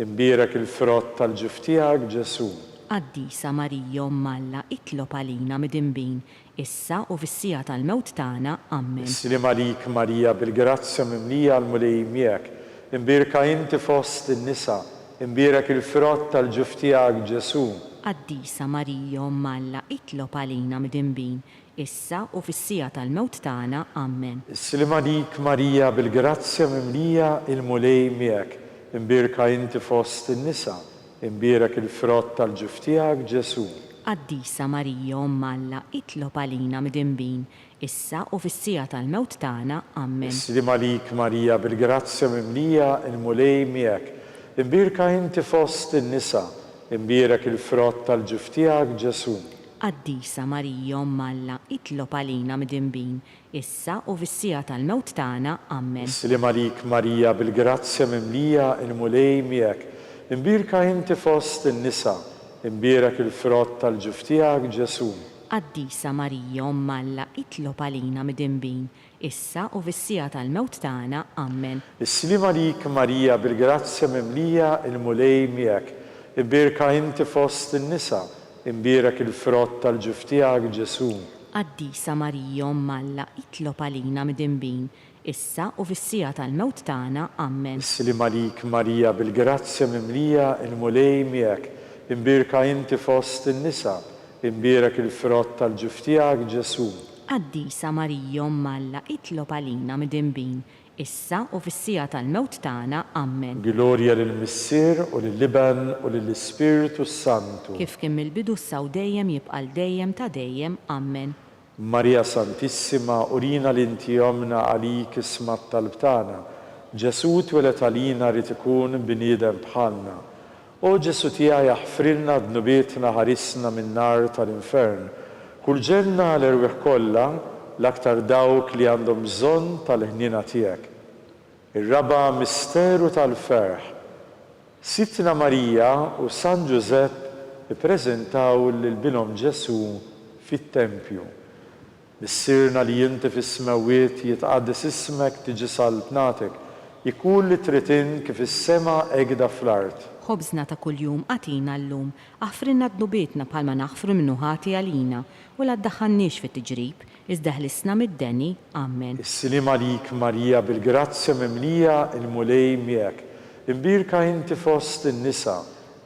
imbirek il-frott tal-ġuf tiegħek Ġesu. Qaddisa Marija Umm Alla, itlob għalina midinbin, issa u fis-sija tal-mewt tagħna. Amen. Is-silima lik Marija bil-grazzja mimlija l-mulej miegħek, imbirka inti fost in-nisa, imbirek il-frott tal-ġuf tiegħek Ġesu. Qaddisa Marija Umm Alla, itlob għalina midinbin, issa u fis-sija tal-mewt tagħna. Amen. Is-silima lik Marija bil-grazzja mimlija il-mulej miegħek, imbirka inti fost in-nisa, imbirek il-frott tal-ġuf tiegħek Ġesu. Qaddisa Marija Umm Alla, itlob għalina midinbin, issa u fis-sija tal-mewt tagħna. Amen. Is-silima lik Marija bil-grazzja mimlija il-mulej miegħek, imbirka inti fost in-nisa, imbierak il-frott tal-ġuf tiegħek Ġesu. Qaddisa Marija Omma Alla, itlob għalina midinbin, issa u fis-sija tal-mewt tagħna. Amen. Slim għalik Marija bil-grazzja mimlija il-mulej miegħek, imbirka inti fost in-nisa, imbierak il-frott tal-ġuf tiegħek Ġesu. Qaddisa Marija Omma Alla, itlob għalina midinbin, issa u fis-sija tal-mewt tagħna. Amen. Slim għalik Marija bil-grazzja mimlija il-mulej miegħek, imbirka inti fost in-nisa, imbierak il-frott tal-ġuf tiegħek Ġesu. Qaddisa Marija Omma Alla, itlob għalina midinbin, issa u fis-sija tal-mewt tagħna. Amen. Slim għalik Marija bil-grazzja mimlija il-mulej miegħek, imbirka inti fost in-nisa, imbierak il-frott tal-ġuf tiegħek Ġesu. Qaddisa Marija Omma Alla, itlob għalina midinbin, issa u fis-sija tal-mewt tagħna. Amen. Glorja lill-Missier u lill-Iben u lill-Ispiritu Santu. Kif kien mill-bidu s-saw dejjem jibqa' dejjem ta' dejjem. Amen. Marija Santissima, urina l-inti jomna għalik ismat tal-btana, Ġesu twelet għalina rrid ikun bniedem bħalna. O Ġesu tiegħi jaħfrilna dnubietna ħarisna min-nar tal-infern. Kull ġenna l-erwieħ kollha l-aktar dawk li għandhom bżonn tal-ħnina tiegħek. Ir-raba' misteru tal-ferħ. Sitna Marija u San Ġusepp ippreżentaw lil-binhom Ġesu fit-tempju. Missirna li inti fis-smawiet jitqaddis ismek tiġi saltnatek, jkun li trid kif is-sema egda fl-art. Ħobżna ta' kuljum għatina llum, aħfrinna dnubietna bħalma naħfru minnu ħati għalina, u la ddaħħalniex fit-tiġrib, iżda ħlisna mid-deni. Amen. Is-slim għalik Marija bil-grazzja mimlija il-mulej miegħek, imbirka inti fost in-nisa,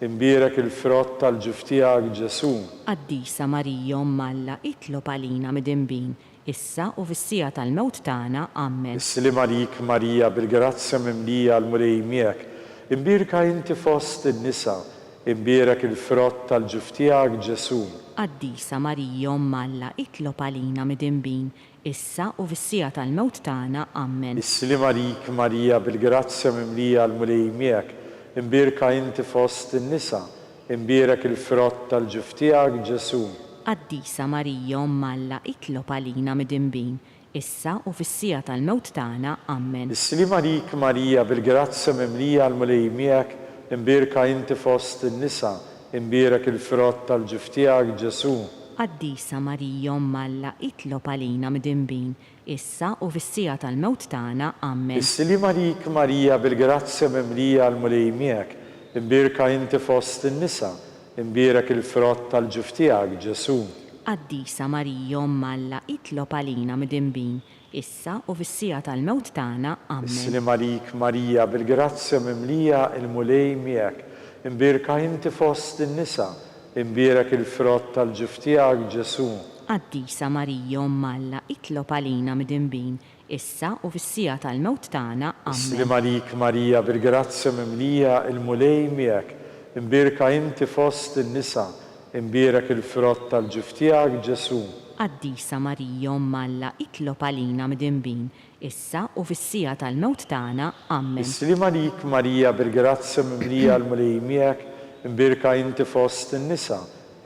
imbierak il-frott tal-ġuf tiegħek Ġesu. Qaddisa Marija Omma Alla, itlob għalina midinbin, issa u fis-sija tal-mewt tagħna. Amen. Is-slim għalik Marija bil-grazzja mimlija il-mulej miegħek, imbirka inti fost in-nisa, imbierak il-frott tal-ġuf tiegħek Ġesu. Qaddisa Marija Omma Alla, itlob għalina midinbin, issa u fis-sija tal-mewt tagħna. Amen. Is-slim għalik Marija bil-grazzja mimlija l-mulej miegħek, imbirka inti fost in-nisa, imbierak il-frott tal-ġuf tiegħek Ġesu. Qaddisa Marija Omma Alla, itlob għalina midinbin, issa u fis-sija tal-mewt tagħna. Amen. Is-slim għalik Marija bil-grazzja mimlija l-mulej miegħek, imbirka inti fost in-nisa, imbierak il-frott tal-ġuf tiegħek Ġesu. Qaddisa Marija Omma Alla, itlob għalina midinbin, issa u fis-sija tal-mewt tagħna. Amen. Is-slim għalik Marija bil-grazzja mimlija l-mulej miegħek, imbirka inti fost in-nisa, imbierak il-frott tal-ġuf tiegħek Ġesu. Qaddisa Marija Omma Alla, itlob għalina midinbin, issa u fis-sija tal-mewt tagħna. Amen. Is-slim għalik Marija bil-grazzja mimlija il-mulej miegħek, imbirka inti fost in-nisa, imbierak il-frott tal-ġuf tiegħek Ġesu. Qaddisa Marija Omma Alla, itlob għalina midinbin, issa u fis-sija tal-mewt tagħna. Amen. Is-slim għalik Marija bil-grazzja mimlija il-mulej miegħek, imbirka inti fost in-nisa, imbierak il-frott tal-ġuf tiegħek Ġesu. Qaddisa Marija Omma Alla, itlob għalina midinbin, issa u fis-sija tal-mewt tagħna. Amen. Is-slim għalik Marija bil-grazzja mimlija l-mulej miegħek, imbirka inti fost in-nisa,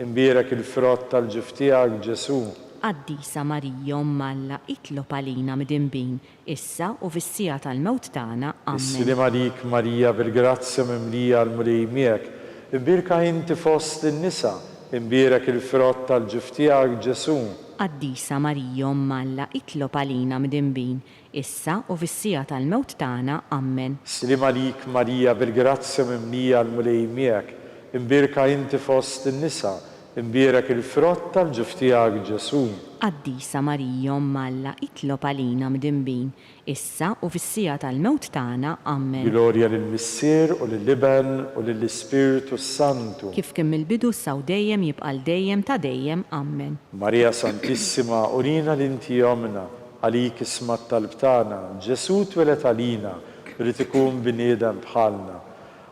imbierak il-frott tal-ġuf tiegħek Ġesu. Qaddisa Marija Omma Alla, itlob għalina midinbin, issa u fis-sija tal-mewt tagħna. Amen. Is-slim għalik Marija bil-grazzja mimlija l-mulej miegħek, imbirka inti fost in-nisa, imbierak il-frott tal-ġuf tiegħek Ġesu. Qaddisa Marija Omma Alla, itlob għalina midinbin, issa u fis-sija tal-mewt tagħna. Amen. Slim għalik Marija bil-grazzja mimlija l-mulej miegħek, imbirka inti fost in-nisa, imbierak il-frott tal-ġuf tiegħek Ġesu. Qaddisa Marija Omma Alla, itlob għalina midinbin, issa u fis-sija tal-mewt tagħna. Amen. Glorja lill-Missier u lill-Iben u lill-Ispiritu Santu. Kif kien mill-bidu s-saw dejjem jibqa' dejjem ta' dejjem. Amen. Marija Santissima, urina l-inti jomna għalik ismat tal-btana, Ġesu twelet għalina rrid ikun bniedem bħalna.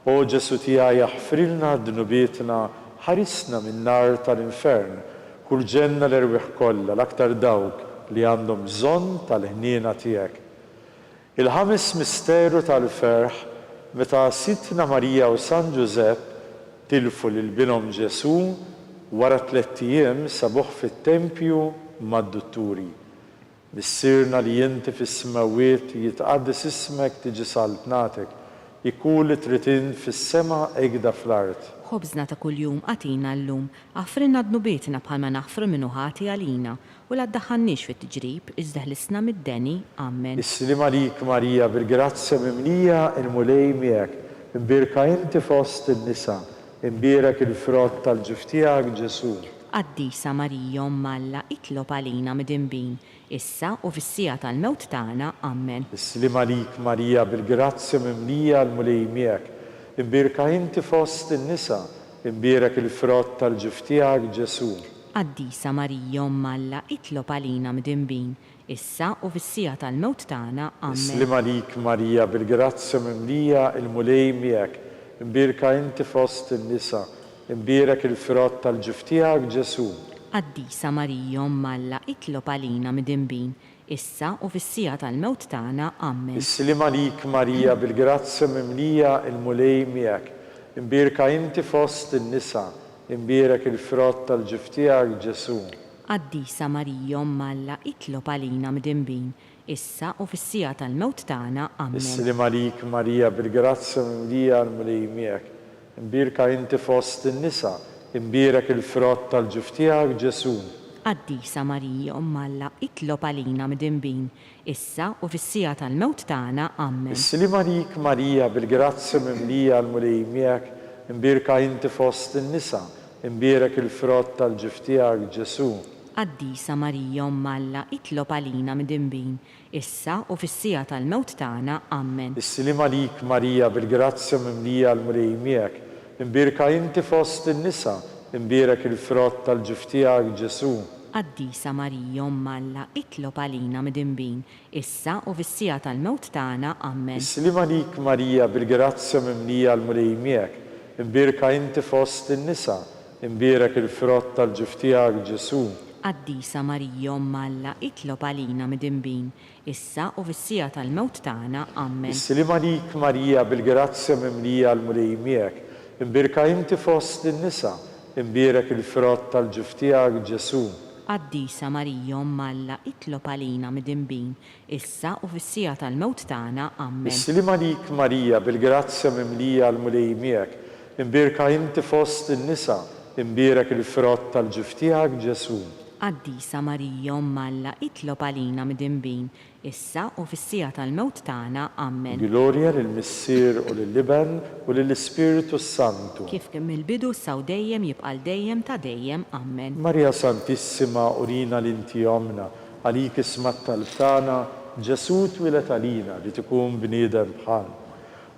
O Ġesu tiegħi jaħfrilna dnubietna ħarisna min-nar tal-infern, kull ġenna l-erwieħ kollha l-aktar dawk li għandhom bżonn tal-ħniena tiegħek. Il-ħames misteru tal-ferħ, meta Sitna Marija u San Giuseppe tilfu lil binhom Ġesu wara 3 ijiem sabuh fit-tempju mad-dutturi. Missirna li inti fis-smawiet jitqaddis ismek tiġi saltnatek, ikun li trid fis-sema egda fl-art. Ħobżna ta' kuljum għatina llum, għafrinna d-nubietna bħalma naħfru minnu ħati għalina, u la ddaħħannix fit-tġrib, iżda ħlisna mid-deni, Amen. Islim għalik Marija bil-grazzja mimlija il-mulej miegħek, imbirka inti fost in-nisa, imbirek il-frott tal-ġuf tiegħek Ġesu. Qaddisa Marija Malla itlob għalina mid-inbin, issa u fis-sija tal-mewt tagħna, Amen. Islim għalik Marija bil-grazzja mimlija il-mulej miegħek, imbirka inti fost in-nisa, imbirek il-frott tal-ġuf tiegħek Ġesu. Qaddisa Marija Malla itlob għalina mid-inbin, issa u fis-sija tal-mewt tagħna, Amen. Islim għalik Marija bil-grazzja mimlija il-mulej miegħek, imbirka inti fost in-nisa, imbirek il-frott tal-ġuf tiegħek Ġesu. Qaddisa Marija Malla itlob għalina mid-inbin, issa u fis-sija tal-mewt tagħna, Amen. Islim għalik Marija bil-grazzja mimlija il-mulej miegħek, imbirka inti fost in-nisa, imbirek il-frott tal-ġuf tiegħek Ġesu. Qaddisa Marija Malla itlob għalina mid-inbin, issa u fis-sija tal-mewt tagħna, Amen. Islim għalik Marija bil-grazzja mimlija il-mulej miegħek, imbirka inti fost in-nisa, imbirek il-frott tal-ġuf tiegħek Ġesu. Qaddisa Marija Malla itlob għalina mid-inbin, issa u fis-sija tal-mewt tagħna, Amen. Islim għalik Marija bil-grazzja mimlija il-mulej miegħek, imbirka inti fost in-nisa, imbirek il-frott tal-ġuf tiegħek Ġesu. Qaddisa Marija Malla itlob għalina mid-inbin, issa u fis-sija tal-mewt tagħna, Amen. Islim għalik Marija bil-grazzja mimlija il-mulej miegħek, imbirka inti fost in-nisa, imbirek il-frott tal-ġuf tiegħek Ġesu. Qaddisa Marija Malla itlob għalina mid-inbin, issa u fis-sija tal-mewt tagħna, Amen. Islim għalik Marija bil-grazzja mimlija il-mulej miegħek, imbirka inti fost in-nisa, imbirek il-frott tal-ġuf tiegħek Ġesu. Qaddisa Marija Malla itlob għalina mid-inbin, issa u fis-sija tal-mewt tagħna, Amen. Islim għalik Marija bil-grazzja mimlija il-mulej miegħek, imbirka inti fost in-nisa, imbirek il-frott tal-ġuf tiegħek Ġesu. Qaddisa Marija Malla itlob għalina mid-inbin, issa u fis-sija tal-mewt tagħna, Amen. Islim għalik Marija bil-grazzja mimlija il-mulej miegħek, imbirka inti fost in-nisa, imbirek il-frott tal-ġuf tiegħek Ġesu. Qaddisa Marija Malla itlob għalina mid-inbin, issa u fis-sija tal-mewt tagħna, Amen. Glorja lill-Missier u lill-Iben u lill-Ispiritu Santu. Kif kemm il-bidu saw dejjem jibqal dejjem ta' dejjem, Amen. Marija Santissima urina l-inti omna, għalik ismat tal-tana, Ġesu twilet għalina li tkun bniedem bħal.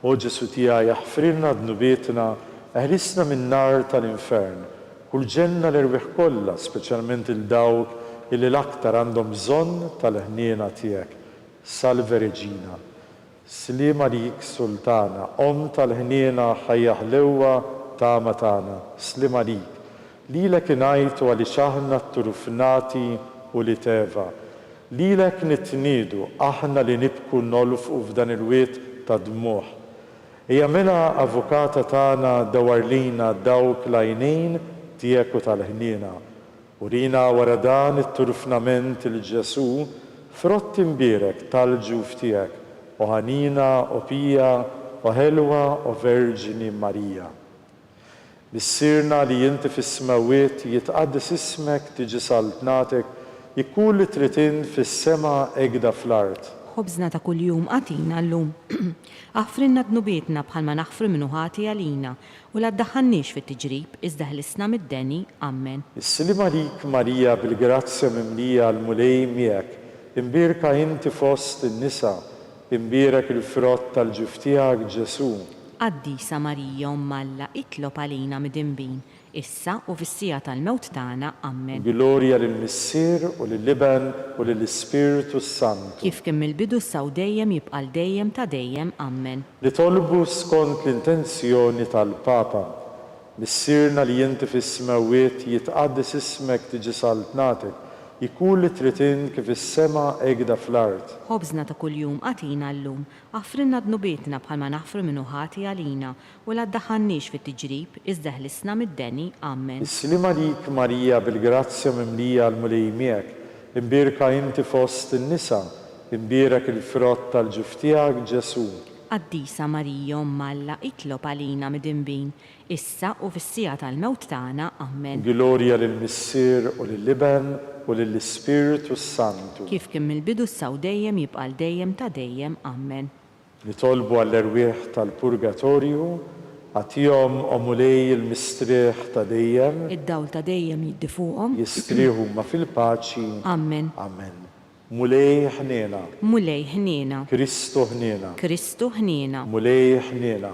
O Ġesu tiegħi jaħfrilna d-nubietna, eħlisna min-nar tal-infern, kull ġenna l-irwieħ kollha, speċjalment il-dawk illi l-aktar għandhom bżonn tal-ħniena tiegħek. Salve Reġina. Slim għalik Sultana, om tal-ħniena ħajja ħlewwa tama tagħna. Slim għalik. Lilek ingħajtu għaliex aħna t-turufnati u li teva. Lilek nitniedu aħna li nibku nolfqu f'dan il-wiet ta' dmuħ. Ejja mela avukata tagħna dawar lina dawk l-għajnejn tiegħek u tal-ħniena. Urina wara dan it-turfnament il-Ġesu frott imbirek tal-ġuf tiegħek, u ħanina u pija u ħelwa u Verġini Marija. Missirna li inti fis-smawiet jitqaddis ismek tiġi saltnatek, ikun li trid fis-sema egda fl-art. Ħobżna ta' kuljum għatina llum. Aħfrinna d-nubietna bħalma naħfru minnu ħati għalina u la ddaħħannix fit-tiġrib iżda ħlisna mid-deni, Amen. Islim għalik Marija bil-grazzja mimlija l-mulej miegħek, imbirka inti fost in-nisa, imbirek il-frott tal-ġuf tiegħek Ġesu. Qaddisa Marija Malla itlob għalina mid-inbin, issa u fis-sija tal-mewt tagħna, Amen. Glorja lill-Missier u lill-Iben u lill-Ispiritu Santu. Kif kemm il-bidu saw dejjem jibqal dejjem ta' dejjem, Amen. Li tolbu skont l-intenzjoni tal-Papa, missirna li inti fis-smawiet jitqaddis ismek tiġi saltnatek, Jkun li trid int kif is-sema hekk fl-art. Ħobżna ta' kuljum għatina llum, għafrinna dnubietna bħalma naħfru minnu ħati għalina, u la ddaħħalniex fit-tiġrib, iżda ħlisna mid-deni, Amen. Is-slima lik Marija bil-grazzja mimlija l-mulej miegħek, imbierka inti fost in-nisa, imbierak il-frott tal-ġuf tiegħek Ġesu. Qaddisa Marija Alla, itlob għalina mid-inbin, issa u fis-sija tal-mewt tagħna, Amen. Glorja lill-Missier u lill-Iben u lill-Ispiritu Santu. Kif kien mill-bidu s-saw dejjem jibqa' dejjem ta' dejjem, Amen. Nitolbu għall-erwieħ tal-Purgatorju, għatihom omulej il-mistrieħ ta' dejjem, Id-dawl ta' dejjem jiddi fuqhom, jistrieħu ma fil-paċi. Amen. Amen. Mulej ħniena, Mulej ħniena, Kristu ħniena, Kristu ħniena, mulej ħniena.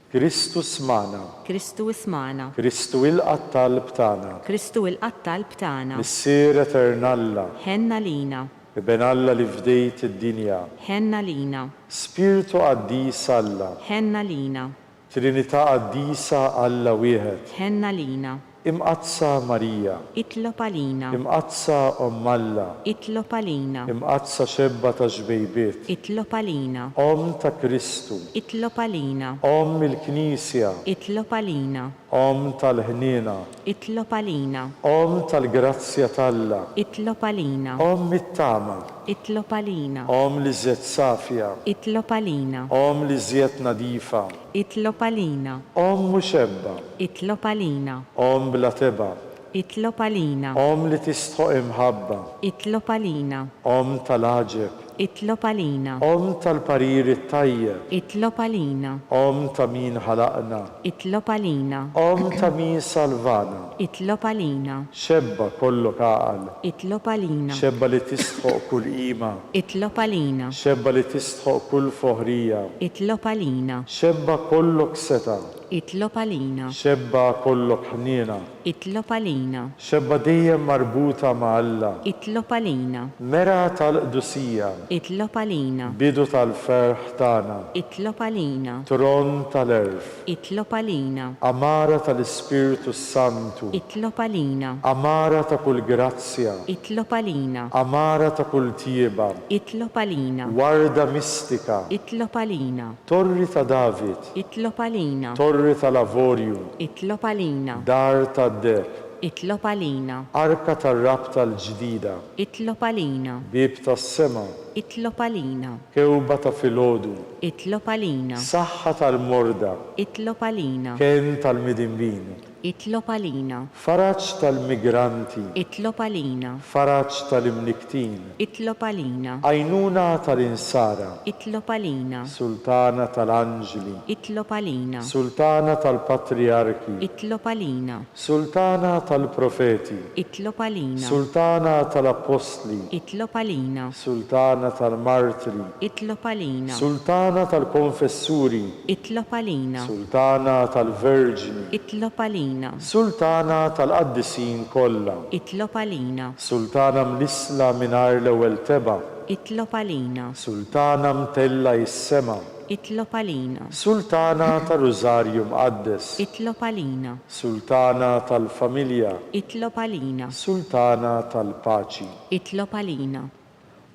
Kristu smana, Kristu ismana, Kristu il-qatt talb tagħna, Kristu il-qattalb tagħna, Missier Eternalla, ħenna lina, Iben Alla li fdejt id-dinja, ħenna lina, Spiritu Qaddis Alla, ħenna lina, Trinità Qaddisa Alla wieħed, ħenna lina, imqazza Marija, itlob għalina, imqazza Alla, itlob għalina, imqazza xebba ta' ġbejbiet, itlob għalina, Om ta' Kristu, itlob għalina, Om il-Knisja, itlob għalina, Om tal-ħniena, itlob għalina, Om tal-grazzja talla, itlob għalina, Om it-tama, itlob għalina, Om li żiet safja, itlob għalina, Om li żiet nadifa, itlob għalina, Om muxebba, itlob għalina, Om bla teba, itlob għalina, Om li tistħoq imħabba, itlob għalina, Om tal-aġeb, itlob għalina, Om tal-pariri tajjeb, itlob għalina, Om ta' min ħalaqna, itlob għalina, Om ta' min salvana, itlob għalina, xebba kollok għaqal, itlob għalina, xebba li tistħoq kull qima, itlob għalina, xebba li tistħoq kull foħrija, itlob għalina, xebba kollok seta, itlob għalina, xebba kollok ħniena, itlob għalina, xebba dejjem marbuta ma' Alla, itlob għalina, mera tal-qdusija, itlob għalina, bidu tal-ferħ tagħna, itlob għalina, tron tal-erf, itlob għalina, amara tal-Ispiritu Santu, itlob għalina, amara ta' kull grazzja, itlob għalina, amara ta' kull tieba, itlob għalina, warda mistika, itlob għalina, torri ta' David, itlob għalina, torri tal-Avorju, itlob għalina, dar tad-deb, itlob għalina, arka tar-rab tal-ġdida, itlob għalina, bib tas-sema, itlob għalina, kewba ta' filgħodu, itlob għalina, saħħa tal-morda, itlob għalina, ken tal-midinbin, itlob għalina, faraġġ tal-migranti, itlob għalina, faraġġ tal-imniktin, itlob għalina, għajnuna tal-insara, itlob għalina, sultana tal-anġli, itlob għalina, sultana tal-patriarki, itlob għalina, sultana tal-profeti, itlob għalina, sultana tal-apostli, itlob għalina, sultana tal-martri, itlob għalina, sultana tal-konfessuri, itlob għalina, sultana tal-verġini, itlob għalina, sultana tal-qaddisin kollha, itlob għalina, sultana mlisla mingħajr l-ewwel teba, itlob għalina, sultana mtella is-sema, itlob għalina, sultana tar-Rużarju mqaddes, itlob għalina, sultana tal-familja, itlob għalina, sultana tal-paċi. itlob għalina,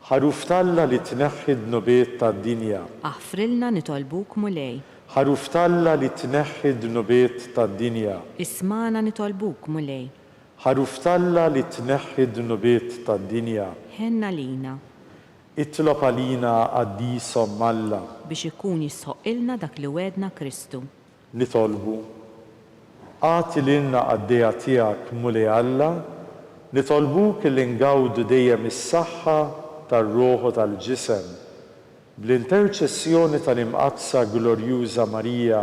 Ħaruf Alla li tneħħi d-nubiet tad-dinja, aħfrilna nitolbuk mulej, ħaruf Alla li tneħħi d-nubiet tad-dinja, ismana nitolbuk mulej, ħaruf Alla li tneħħi d-nubiet tad-dinja, ħenna lina, itlob għalina Qaddisom Alla, biex ikun jisħoqilna dak li wedna Kristu. nitolbu. Għati lilna għaddeja tiegħek mulej Alla, nitolbuk li ngawdu dejjem is-saħħa tar-ruħ u tal-ġisem, bl-interċessjoni tal-imqazza glorjuża Marija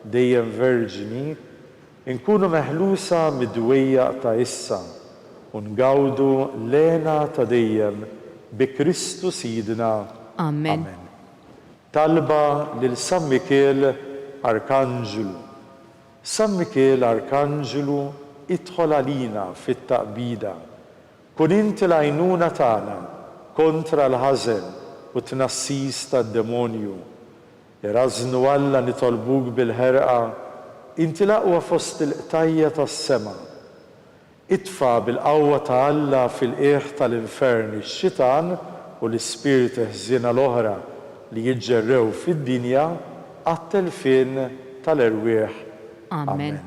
dejjem verġini, inkunu meħlusa mid-dwejjaq ta' issa u ngawdu lena ta' dejjem bi Kristu Sidna. Amen. Talba lil San Mikiel Arkanġelu. San Mikiel Arkanġelu idħol għalina fit-taqbida. Kun inti l-għajnuna tagħna kontra l-ħażen u tnassis tad-demonju. Irażnu Alla nitolbuk bil-ħerqa, inti l-aqwa fost il-qtajja tas-sema. Itfa bil-qawwa ta' Alla fil-qiegħ tal-infern ix-xitan u l-ispiriti ħżiena l-oħra li jiġġerrew fid-dinja għat-telfien tal-erwieħ. Amen.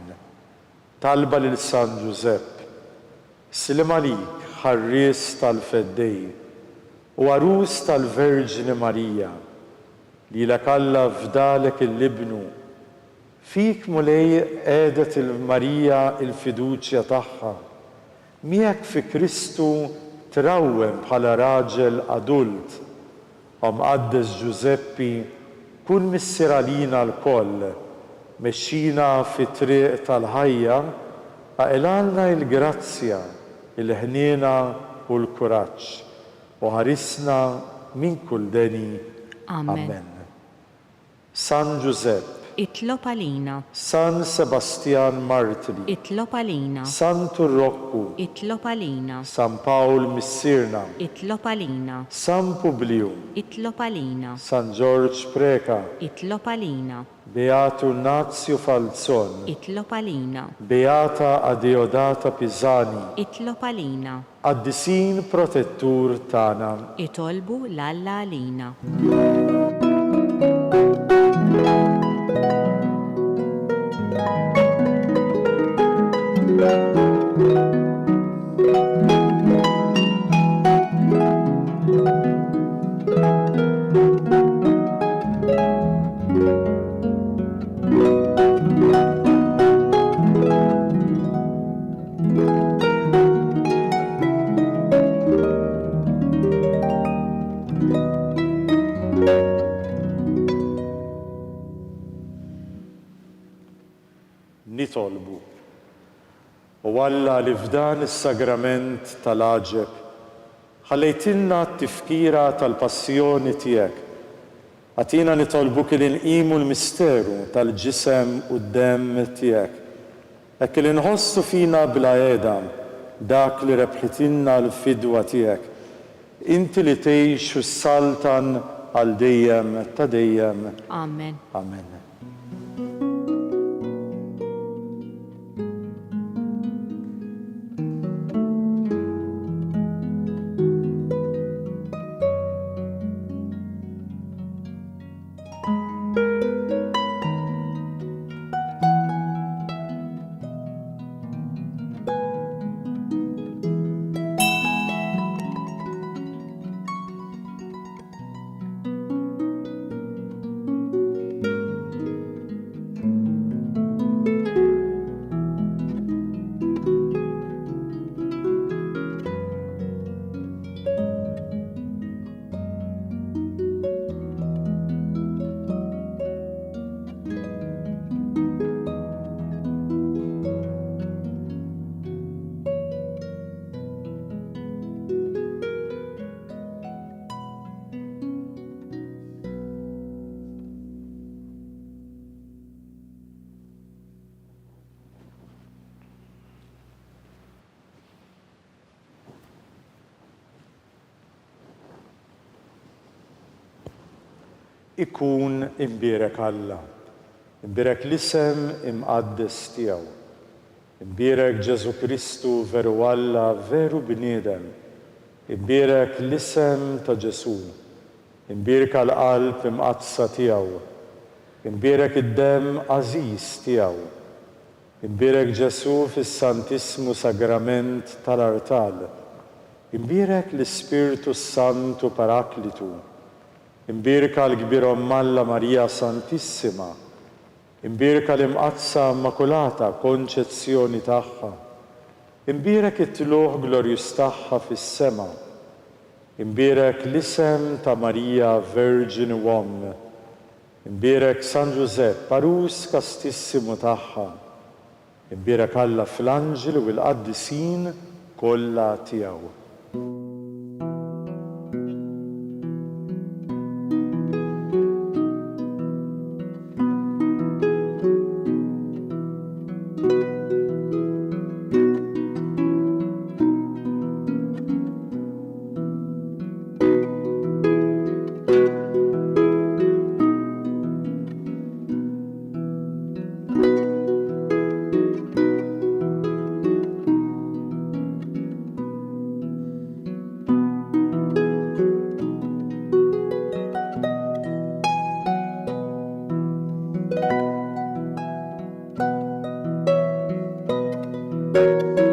Talba lil San Giuseppe, silem għalik ħarries tal-feddej u għarus tal-Verġini Marija li lek Alla fdalek il-libnu fik mulej għedet il-Marija il-fiduċja tagħha miegħek fi Kristu trawwem bħala raġel adult u mqaddes Giuseppi kun missier għalina l-koll mexxina fit-triq tal-ħajja għaqilna il-grazzja, il-ħniena u l-kuraġġ u ħarisna minn kull deni. Amen. San Giuseppe, Itlob għalina. San Sebastian Martiri, Itlob għalina. San Turrokku, Itlob għalina. San Pawl Missirna, Itlob għalina. San Publiu, Itlob għalina. San George Preka, Itlob għalina. Beatu Nazio Falzon, Itlob għalina. Beata Adeodata Pisani, Itlob għalina. Għaddisin protettur tana. Itolbu l-Alla għalina. Nitolbu. U Alla li f'dan is-sagrament tal-għaġeb ħallejtilna t-tifkira tal-passjoni tiegħek. Għatina nitolbuk li nqimu l-misteru tal-ġisem u d-demm tiegħek. Hekk li nħossu fina bla qiegħda dak li rebħitilna l-fidwa tiegħek. Inti li tgħix s-saltan għal dejjem ta' dejjem. Amen. Amen. Ikun imbierek Alla, imbierek l-isem imqaddes tiegħu, imbierek Ġesu Kristu veru Alla veru bniedem, imbierek l-isem ta' Ġesu, imbierek għall-qalb imqadsa tiegħu, imbierek id-demm għażiż tiegħu, imbierek Ġesu fis-Santissimu Sagrament tal-Artal, imbierek l-Ispiritu Santu Paraklitu, imbierka l-kbir Alla Marija Santissima, imbierka l-imqazza Immakulata Konċezzjoni tagħha, imbierek it-tluħ glorjus tagħha fis-sema, imbierek l-isem ta' Marija Verġini Uomm, imbierek San Giuseppe Arus Kastissimu tagħha, imbierek Alla fl-anġel u l-qaddisin kollha tiegħu. Thank you.